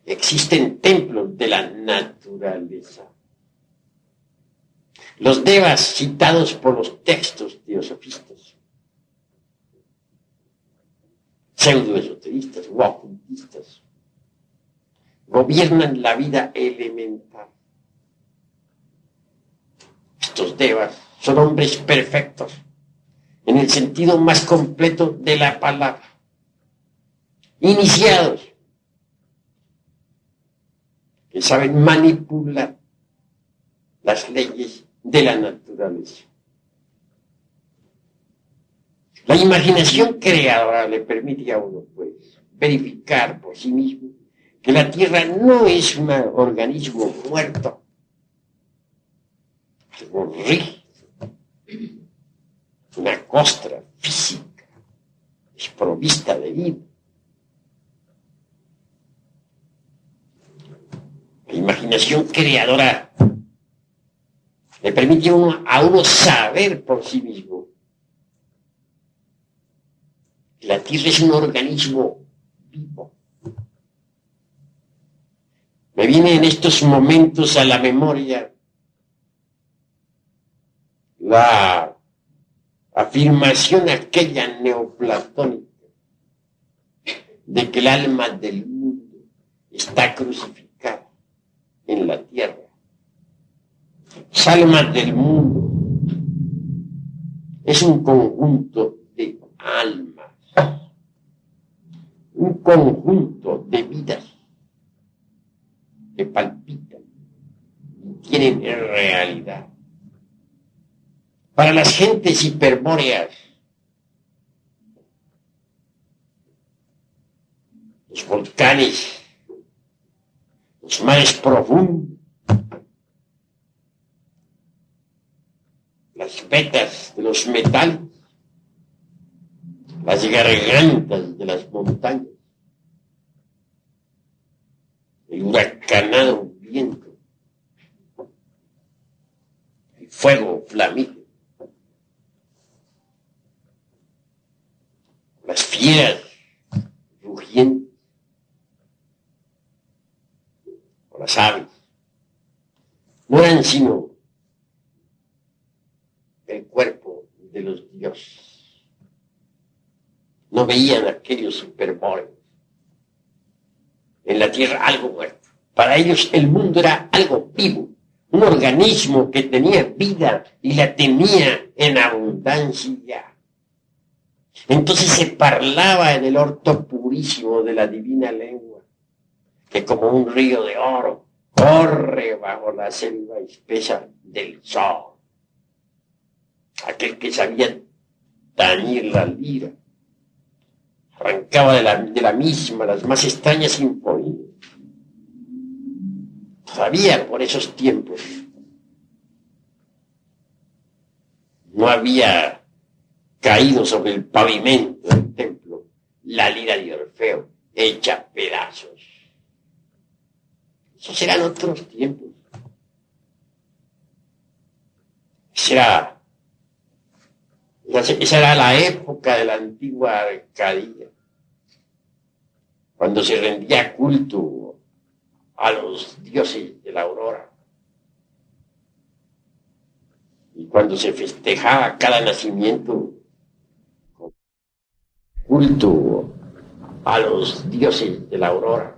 Speaker 1: existen templos de la naturaleza. Los devas citados por los textos teosofistas, pseudoesoteristas o ocultistas, gobiernan la vida elemental. Estos devas son hombres perfectos, en el sentido más completo de la palabra, iniciados, que saben manipular las leyes de la naturaleza. La imaginación creadora le permite a uno, pues, verificar por sí mismo que la Tierra no es un organismo muerto, algo rígido, una costra física, desprovista de vida. La imaginación creadora le permite a uno saber por sí mismo que la Tierra es un organismo vivo. Me viene en estos momentos a la memoria la afirmación aquella neoplatónica de que el alma del mundo está crucificada en la tierra. Las almas del mundo es un conjunto de almas, un conjunto de vidas que palpitan y tienen realidad. Para las gentes hiperbóreas, los volcanes, los mares profundos, las vetas de los metales, las gargantas de las montañas, el huracanado viento, el fuego flamígero, las fieras rugientes, o las aves, no eran sino el cuerpo de los dioses. No veían aquellos superbóreos en la tierra algo muerto. Para ellos el mundo era algo vivo, un organismo que tenía vida y la tenía en abundancia. Entonces se parlaba en el orto purísimo de la divina lengua, que como un río de oro corre bajo la selva espesa del sol. Aquel que sabía tañir la lira, arrancaba de la misma las más extrañas sinfonías. Todavía por esos tiempos no había caído sobre el pavimento del templo la lira de Orfeo, hecha pedazos. Esos eran otros tiempos. Esa era la época de la antigua Arcadia, cuando se rendía culto a los dioses de la aurora y cuando se festejaba cada nacimiento con culto a los dioses de la aurora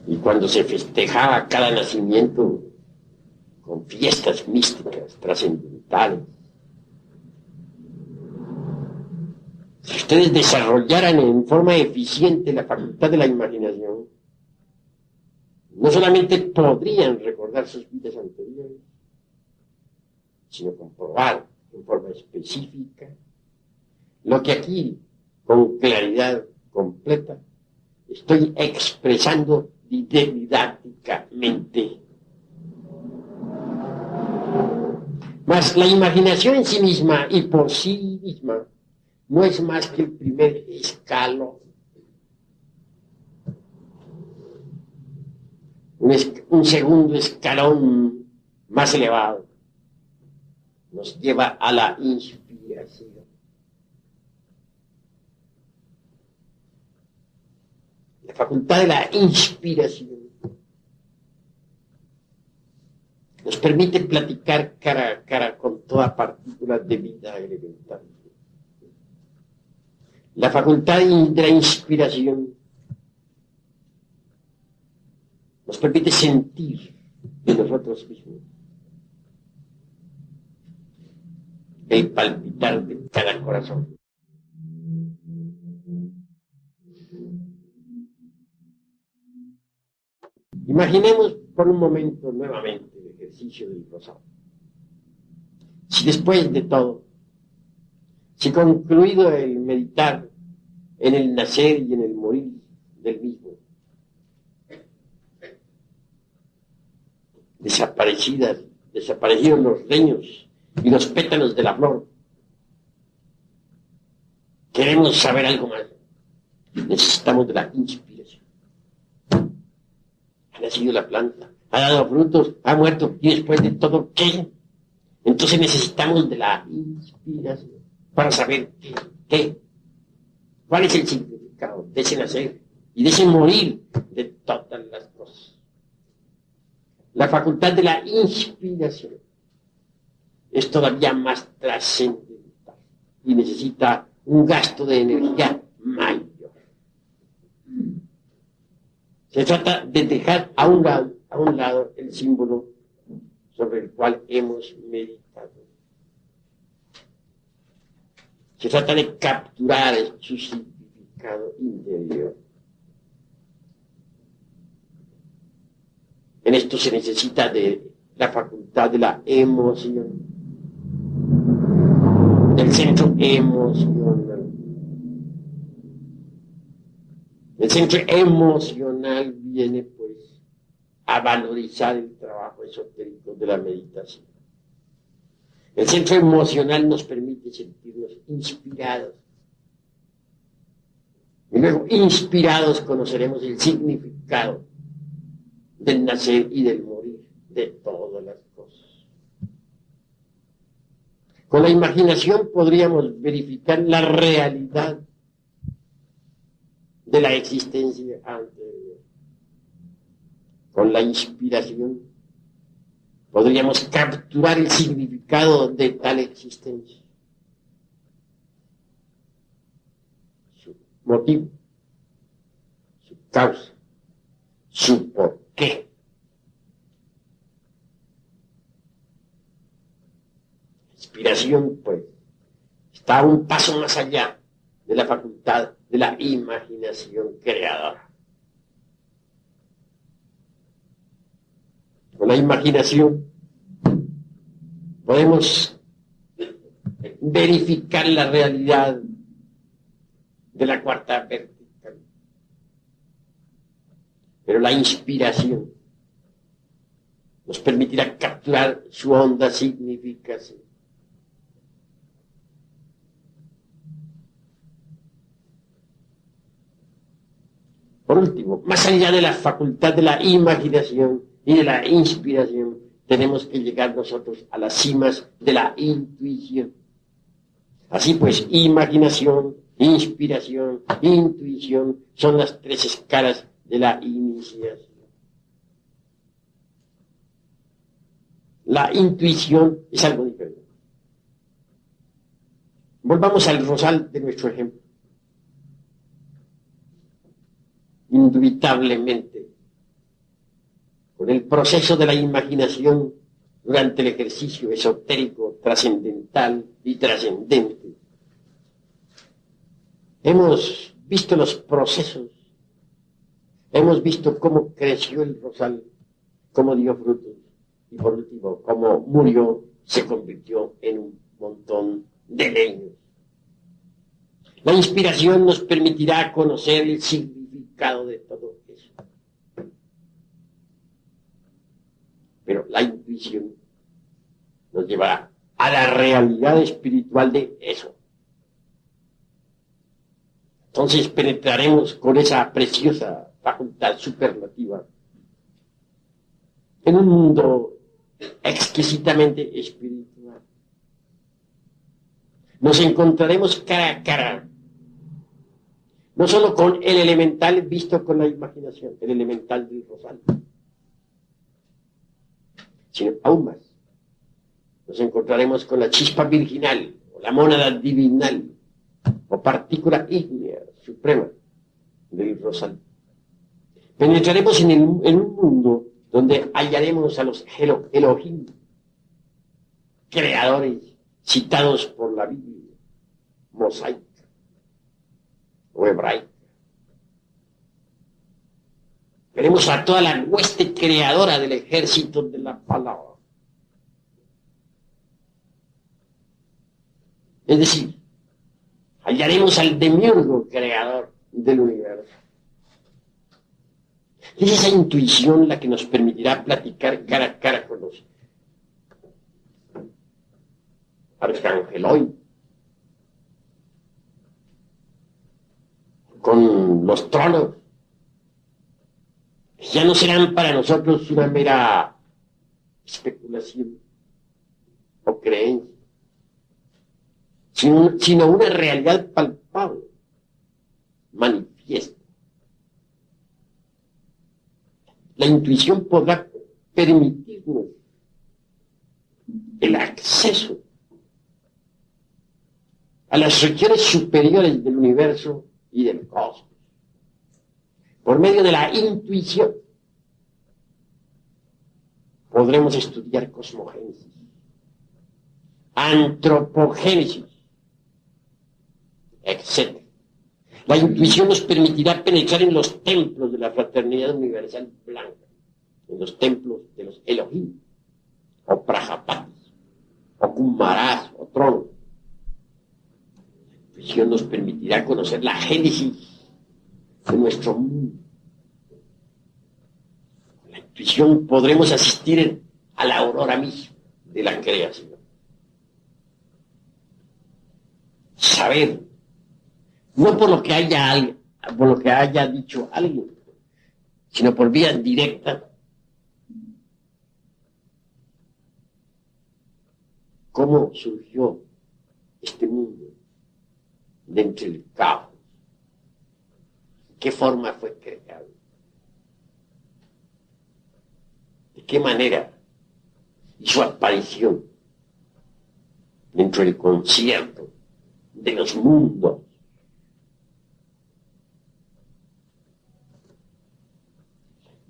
Speaker 1: y cuando se festejaba cada nacimiento con fiestas místicas, trascendentales. Si ustedes desarrollaran en forma eficiente la facultad de la imaginación, no solamente podrían recordar sus vidas anteriores, sino comprobar en forma específica lo que aquí, con claridad completa, estoy expresando didácticamente. Mas la imaginación en sí misma y por sí misma no es más que el primer escalón. Un segundo escalón más elevado nos lleva a la inspiración. La facultad de la inspiración nos permite platicar cara a cara con toda partícula de vida elemental. La facultad de la inspiración nos permite sentir de nosotros mismos el palpitar de cada corazón. Imaginemos por un momento nuevamente el ejercicio del rosario. Si después de todo, si concluido el meditar en el nacer y en el morir del mismo, desaparecieron los leños y los pétalos de la flor, queremos saber algo más, necesitamos de la inspiración. Ha nacido la planta, ha dado frutos, ha muerto, y después de todo, ¿qué? Entonces necesitamos de la inspiración para saber cuál es el significado de ese nacer y de ese morir de todas las cosas. La facultad de la inspiración es todavía más trascendental y necesita un gasto de energía mayor. Se trata de dejar a un lado el símbolo sobre el cual hemos meditado. Se trata de capturar su significado interior. En esto se necesita de la facultad de la emoción, del centro emocional. El centro emocional viene, pues, a valorizar el trabajo esotérico de la meditación. El centro emocional nos permite sentirnos inspirados. Y luego, inspirados, conoceremos el significado del nacer y del morir de todas las cosas. Con la imaginación podríamos verificar la realidad de la existencia anterior. Con la inspiración podríamos capturar el significado de tal existencia, su motivo, su causa, su porqué. La inspiración, pues, está un paso más allá de la facultad de la imaginación creadora. Con la imaginación podemos verificar la realidad de la cuarta vertical. Pero la inspiración nos permitirá capturar su honda significación. Por último, más allá de la facultad de la imaginación y de la inspiración, tenemos que llegar nosotros a las cimas de la intuición. Así pues, imaginación, inspiración, intuición son las tres escalas de la iniciación. La intuición es algo diferente. Volvamos al rosal de nuestro ejemplo. Indubitablemente, con el proceso de la imaginación durante el ejercicio esotérico, trascendental y trascendente, hemos visto los procesos, hemos visto cómo creció el rosal, cómo dio frutos y por último, cómo murió, se convirtió en un montón de leños. La inspiración nos permitirá conocer el significado de todo eso. Pero la intuición nos llevará a la realidad espiritual de eso. Entonces penetraremos con esa preciosa facultad superlativa en un mundo exquisitamente espiritual. Nos encontraremos cara a cara, no solo con el elemental visto con la imaginación, el elemental del rosal, sino aún más. Nos encontraremos con la chispa virginal, o la mónada divinal, o partícula ígnea suprema del rosal. Penetraremos en un mundo donde hallaremos a los Elohim, creadores citados por la Biblia, mosaica o hebraica. Veremos a toda la hueste creadora del ejército de la palabra. Es decir, hallaremos al demiurgo creador del universo. Es esa intuición la que nos permitirá platicar cara a cara con los arcangeloid, con los tronos. Ya no serán para nosotros una mera especulación o creencia, sino una realidad palpable, manifiesta. La intuición podrá permitirnos el acceso a las regiones superiores del universo y del cosmos. Por medio de la intuición podremos estudiar cosmogénesis, antropogénesis, etc. La intuición nos permitirá penetrar en los templos de la fraternidad universal blanca, en los templos de los Elohim, o Prajapatis, o Kumaras, o tronos. La intuición nos permitirá conocer la génesis de nuestro mundo. Con la intuición podremos asistir a la aurora misma de la creación. Saber, no por lo que haya dicho alguien, sino por vía directa, cómo surgió este mundo de entre el caos, qué forma fue creado, de qué manera hizo aparición dentro del concierto de los mundos.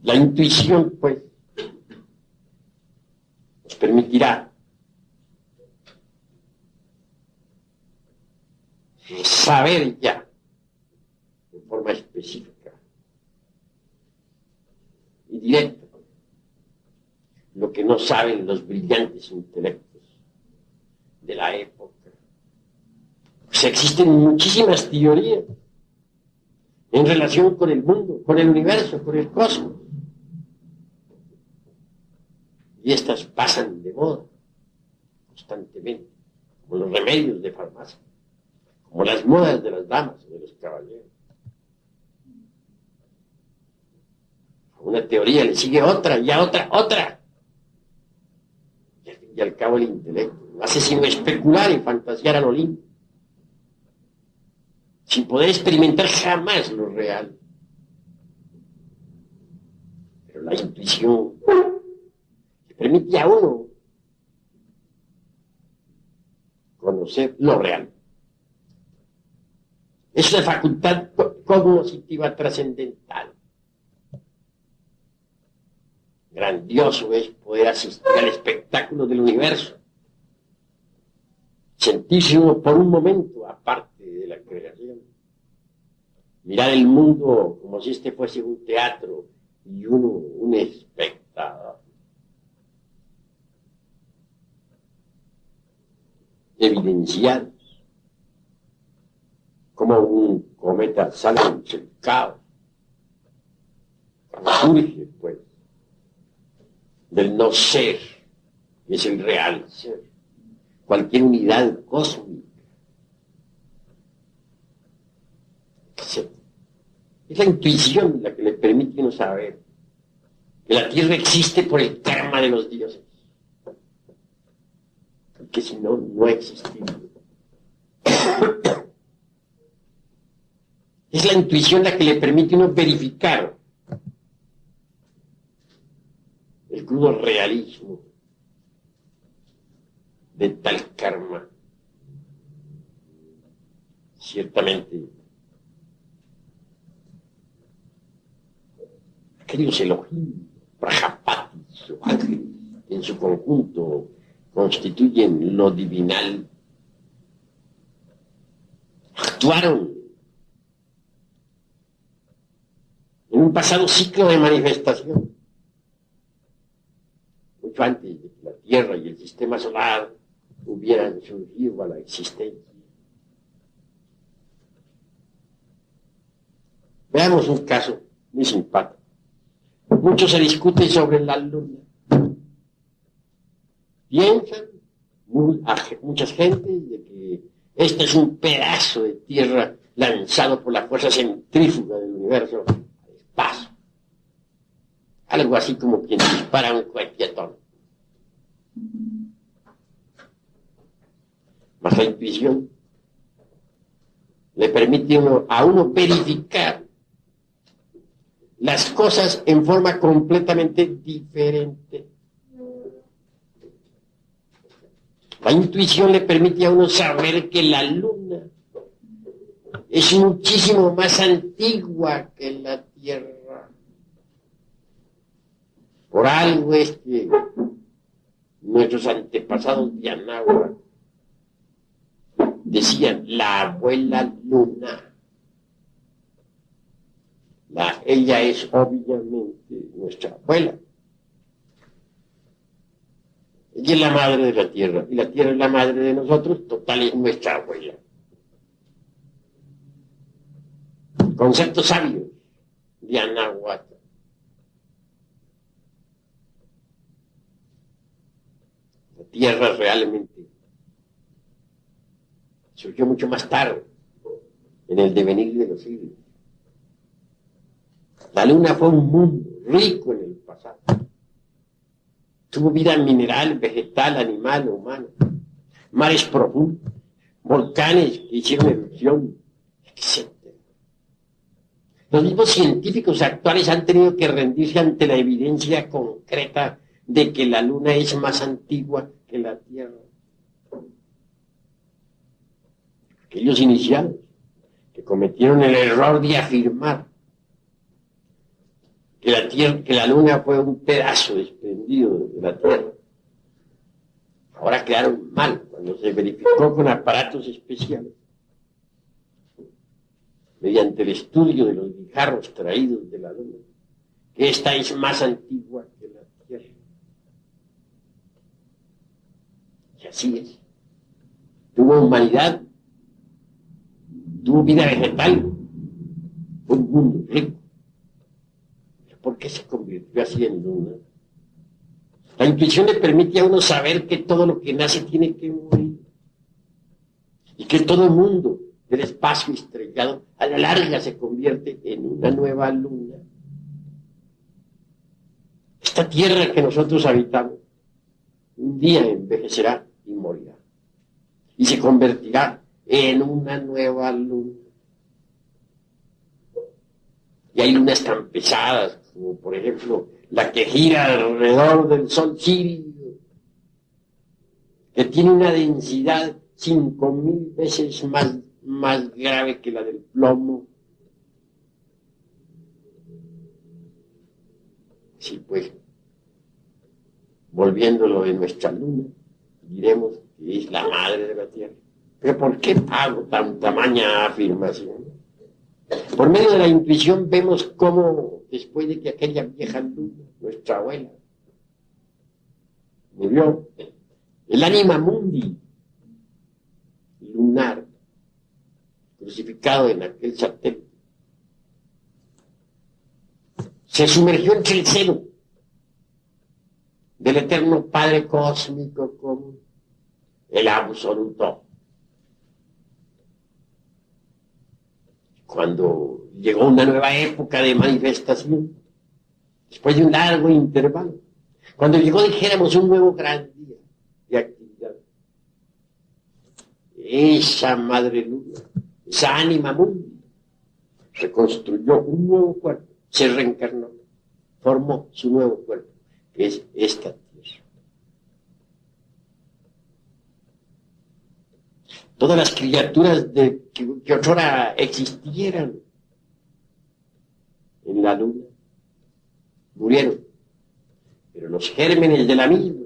Speaker 1: La intuición, pues, nos permitirá saber ya, de forma específica y directa, lo que no saben los brillantes intelectos de la época. Pues existen muchísimas teorías en relación con el mundo, con el universo, con el cosmos. Y estas pasan de moda constantemente, como los remedios de farmacia, como las modas de las damas o de los caballeros. A una teoría le sigue otra, y a otra. Y al cabo el intelecto no hace sino especular y fantasear a lo lindo, sin poder experimentar jamás lo real. Pero la intuición le permite a uno conocer lo real. Es una facultad cognoscitiva trascendental. Grandioso es poder asistir al espectáculo del universo, sentirse uno por un momento aparte de la creación, mirar el mundo como si este fuese un teatro y uno un espectador. Evidenciar como un cometa sale del caos, surge pues del no ser, que es el real ser, cualquier unidad cósmica, etc. Es la intuición la que le permite uno saber que la Tierra existe por el karma de los dioses, porque si no, no existiría. Es la intuición la que le permite uno verificar el crudo realismo de tal karma. Ciertamente, aquellos Elohim, Prajapatis o ángeles, en su conjunto constituyen lo divinal, actuaron en un pasado ciclo de manifestación, mucho antes de que la Tierra y el sistema solar hubieran surgido a la existencia. Veamos un caso muy simpático. Mucho se discute sobre la luna. Piensan muchas gentes de que este es un pedazo de tierra lanzado por la fuerza centrífuga del universo al espacio. Algo así como quien dispara un cohete atómico. Mas la intuición le permite a uno verificar las cosas en forma completamente diferente. La intuición le permite a uno saber que la luna es muchísimo más antigua que la Tierra. Por algo es que nuestros antepasados de Anáhuac decían la abuela luna. Ella es obviamente nuestra abuela. Ella es la madre de la tierra y la tierra es la madre de nosotros, total es nuestra abuela. Conceptos sabios de Anáhuac. La tierra realmente surgió mucho más tarde en el devenir de los siglos. La luna fue un mundo rico en el pasado. Tuvo vida mineral, vegetal, animal, humana. Mares profundos, volcanes que hicieron erupción, etc. Los mismos científicos actuales han tenido que rendirse ante la evidencia concreta de que la luna es más antigua que la Tierra. Aquellos iniciados que cometieron el error de afirmar que la luna fue un pedazo desprendido de la Tierra, ahora quedaron mal cuando se verificó con aparatos especiales, mediante el estudio de los guijarros traídos de la luna, que esta es más antigua que la Tierra. Y así es. Tuvo humanidad, tuvo vida vegetal, fue un mundo rico. ¿Por qué se convirtió así en luna? La intuición le permite a uno saber que todo lo que nace tiene que morir. Y que todo el mundo del espacio estrellado a la larga se convierte en una nueva luna. Esta tierra que nosotros habitamos un día envejecerá y morirá. Y se convertirá en una nueva luna. Y hay lunas tan pesadas, como por ejemplo la que gira alrededor del Sol Sirio, que tiene una densidad 5.000 veces más grave que la del plomo. Sí, pues, volviéndolo de nuestra luna, diremos que es la madre de la Tierra. Pero ¿por qué hago tan tamaña afirmación? Por medio de la intuición vemos cómo, después de que aquella vieja luna, nuestra abuela, murió, el ánima mundi lunar, crucificado en aquel satélite, se sumergió entre el seno del eterno Padre cósmico como el absoluto. Cuando llegó una nueva época de manifestación, después de un largo intervalo, cuando llegó, dijéramos, un nuevo gran día de actividad, esa madre luna, esa ánima mundi, reconstruyó un nuevo cuerpo, se reencarnó, formó su nuevo cuerpo, que es esta tierra. Todas las criaturas que otrora existieran en la luna murieron. Pero los gérmenes de la misma,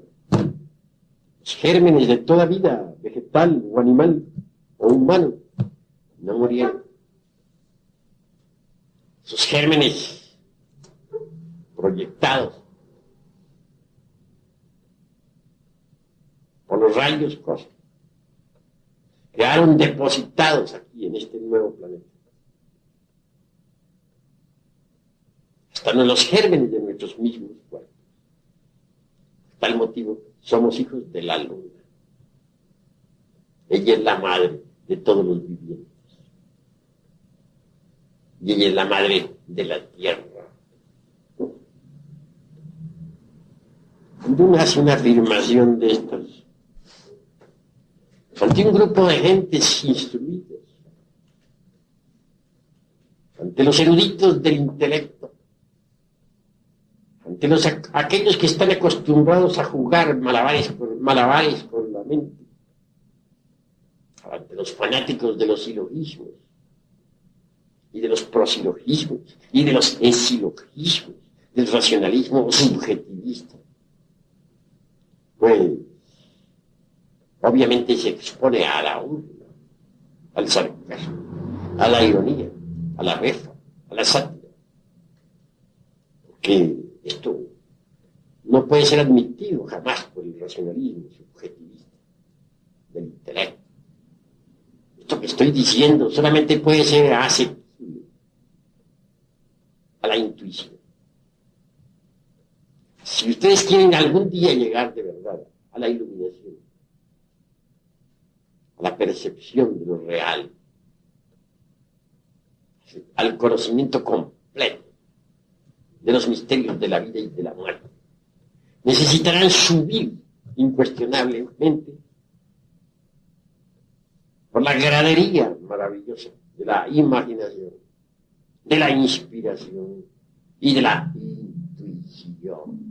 Speaker 1: los gérmenes de toda vida, vegetal o animal o humano, no murieron. Esos gérmenes proyectados por los rayos cósmicos quedaron depositados aquí en este nuevo planeta. Están en los gérmenes de nuestros mismos cuerpos. Por tal motivo, somos hijos de la luna. Ella es la madre de todos los vivientes. Y ella es la madre de la tierra. Cuando uno hace una afirmación de estas, ante un grupo de gentes instruidas, ante los eruditos del intelecto, ante aquellos que están acostumbrados a jugar malabares con la mente, ante los fanáticos de los silogismos y de los prosilogismos y de los esilogismos, del racionalismo subjetivista, pues obviamente se expone a la burla, al sarcasmo, a la ironía, a la befa, a la sátira. Porque esto no puede ser admitido jamás por el racionalismo subjetivista del intelecto. Esto que estoy diciendo solamente puede ser asequible a la intuición. Si ustedes quieren algún día llegar de verdad a la iluminación, a la percepción de lo real, al conocimiento completo de los misterios de la vida y de la muerte, necesitarán subir incuestionablemente por la gradería maravillosa de la imaginación, de la inspiración y de la intuición.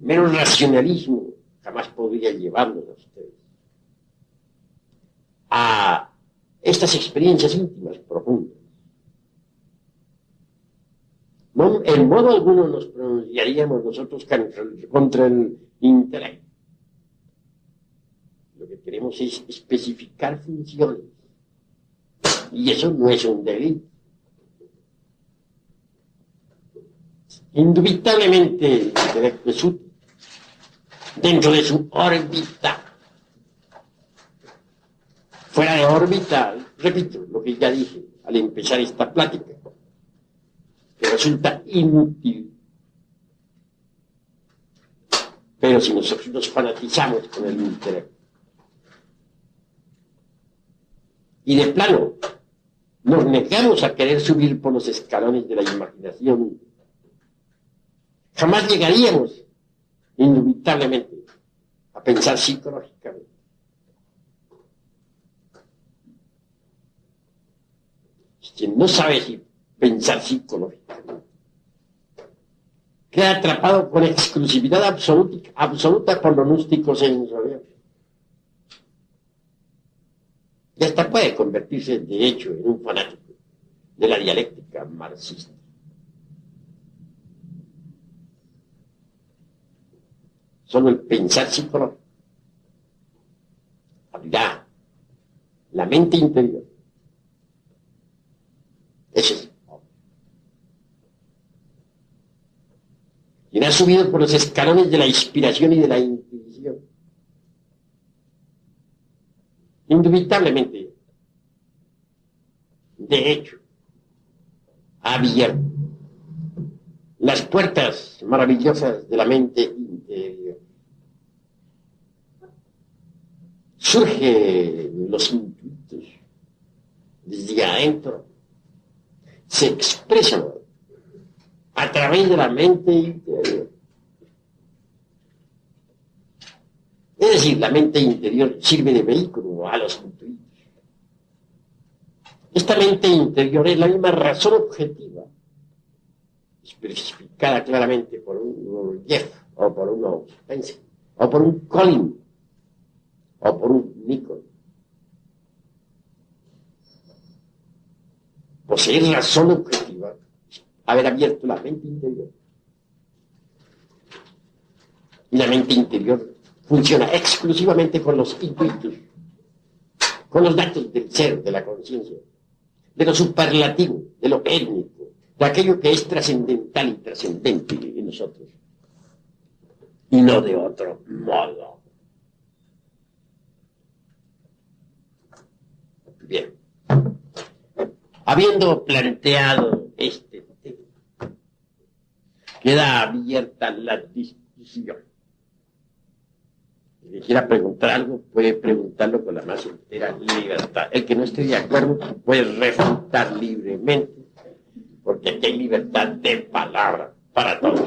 Speaker 1: Menos racionalismo jamás podría llevarnos a ustedes a estas experiencias íntimas profundas. No, en modo alguno nos pronunciaríamos nosotros contra el intelecto. Lo que queremos es especificar funciones. Y eso no es un delito. Indubitablemente el intelecto es útil dentro de su órbita. Fuera de órbita, repito lo que ya dije al empezar esta plática, que resulta inútil. Pero si nosotros nos fanatizamos con el intelecto y de plano nos negamos a querer subir por los escalones de la imaginación, jamás llegaríamos indubitablemente a pensar psicológicamente. Quien no sabe si pensar psicológicamente queda atrapado con exclusividad absoluta por lo gnóstico sensorial. Y hasta puede convertirse, de hecho, en un fanático de la dialéctica marxista. Solo el pensar psicológico abrirá la mente interior. Eso es. Quien ha subido por los escalones de la inspiración y de la intuición, indubitablemente, de hecho, ha abierto las puertas maravillosas de la mente interior. Surgen los intuitos desde adentro, se expresan a través de la mente interior. Es decir, la mente interior sirve de vehículo a los intuitos. Esta mente interior es la misma razón objetiva, especificada claramente por un Jeff, o por un Spencer, o por un Colin, o por un Nikon. Poseer razón objetiva, haber abierto la mente interior. Y la mente interior funciona exclusivamente con los intuitos, con los datos del ser, de la conciencia, de lo superlativo, de lo étnico, de aquello que es trascendental y trascendente en nosotros, y no de otro modo. Bien. Habiendo planteado este tema, queda abierta la discusión. El que quiera preguntar algo puede preguntarlo con la más entera libertad. El que no esté de acuerdo puede refutar libremente, porque aquí hay libertad de palabra para todos.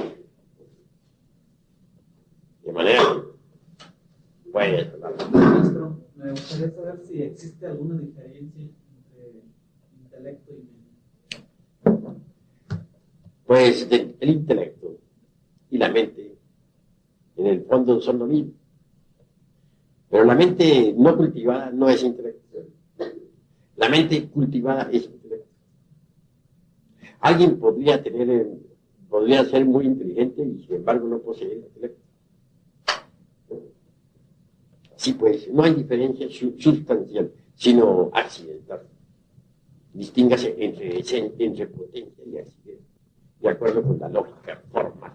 Speaker 1: De manera que puede hablar.
Speaker 2: Maestro, me gustaría saber si existe alguna diferencia entre intelecto y mente.
Speaker 1: Pues el intelecto y la mente en el fondo son lo mismo. Pero la mente no cultivada no es intelecto. La mente cultivada es intelecto. Alguien podría ser muy inteligente y sin embargo no poseer intelecto. Así pues, no hay diferencia sustancial, sino accidental. Distínguase entre potencia y accidente, de acuerdo con la lógica formal.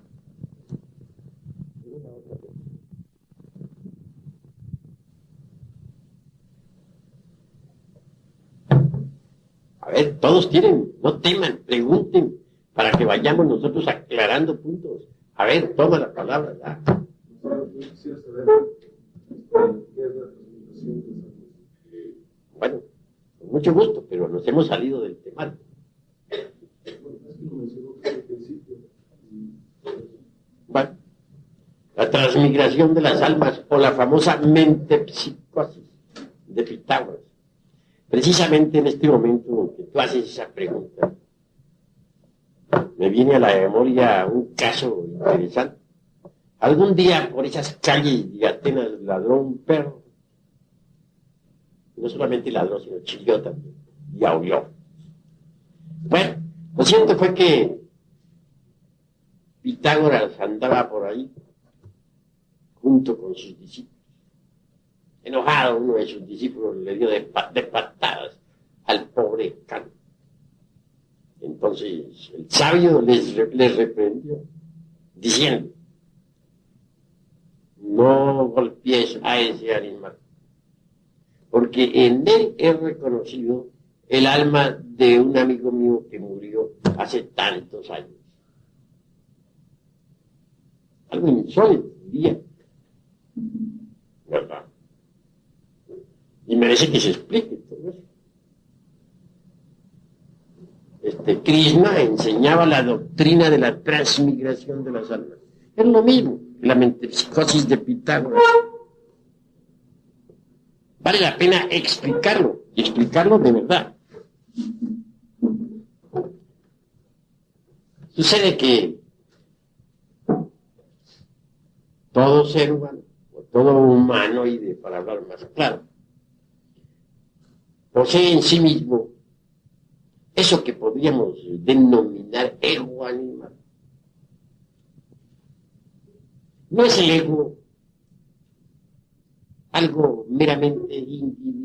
Speaker 1: A ver, todos tienen, no teman, pregunten, para que vayamos nosotros aclarando puntos. A ver, toma la palabra ya.
Speaker 3: Yo quisiera saber qué es la transmutación de salud.
Speaker 1: Bueno, con mucho gusto, pero nos hemos salido del tema.
Speaker 3: Bueno, es que lo mencionó al principio.
Speaker 1: Bueno, la transmigración de las almas o la famosa mentepsicosis de Pitágoras. Precisamente en este momento en que tú haces esa pregunta, me viene a la memoria un caso interesante. Algún día por esas calles de Atenas ladró un perro. No solamente ladró, sino chilló también y aulló. Bueno, lo cierto fue que Pitágoras andaba por ahí junto con sus discípulos. Enojado, uno de sus discípulos le dio de patadas al pobre can. Entonces el sabio les reprendió, diciendo: no golpees a ese animal, porque en él he reconocido el alma de un amigo mío que murió hace tantos años. Algo insólito, diría. ¿Verdad? Y merece que se explique todo eso. Krishna enseñaba la doctrina de la transmigración de las almas. Es lo mismo, la metempsicosis de Pitágoras. Vale la pena explicarlo, y explicarlo de verdad. Sucede que todo ser humano, o todo humanoide, para hablar más claro, posee en sí mismo eso que podríamos denominar ego animal. No es el ego algo meramente individual,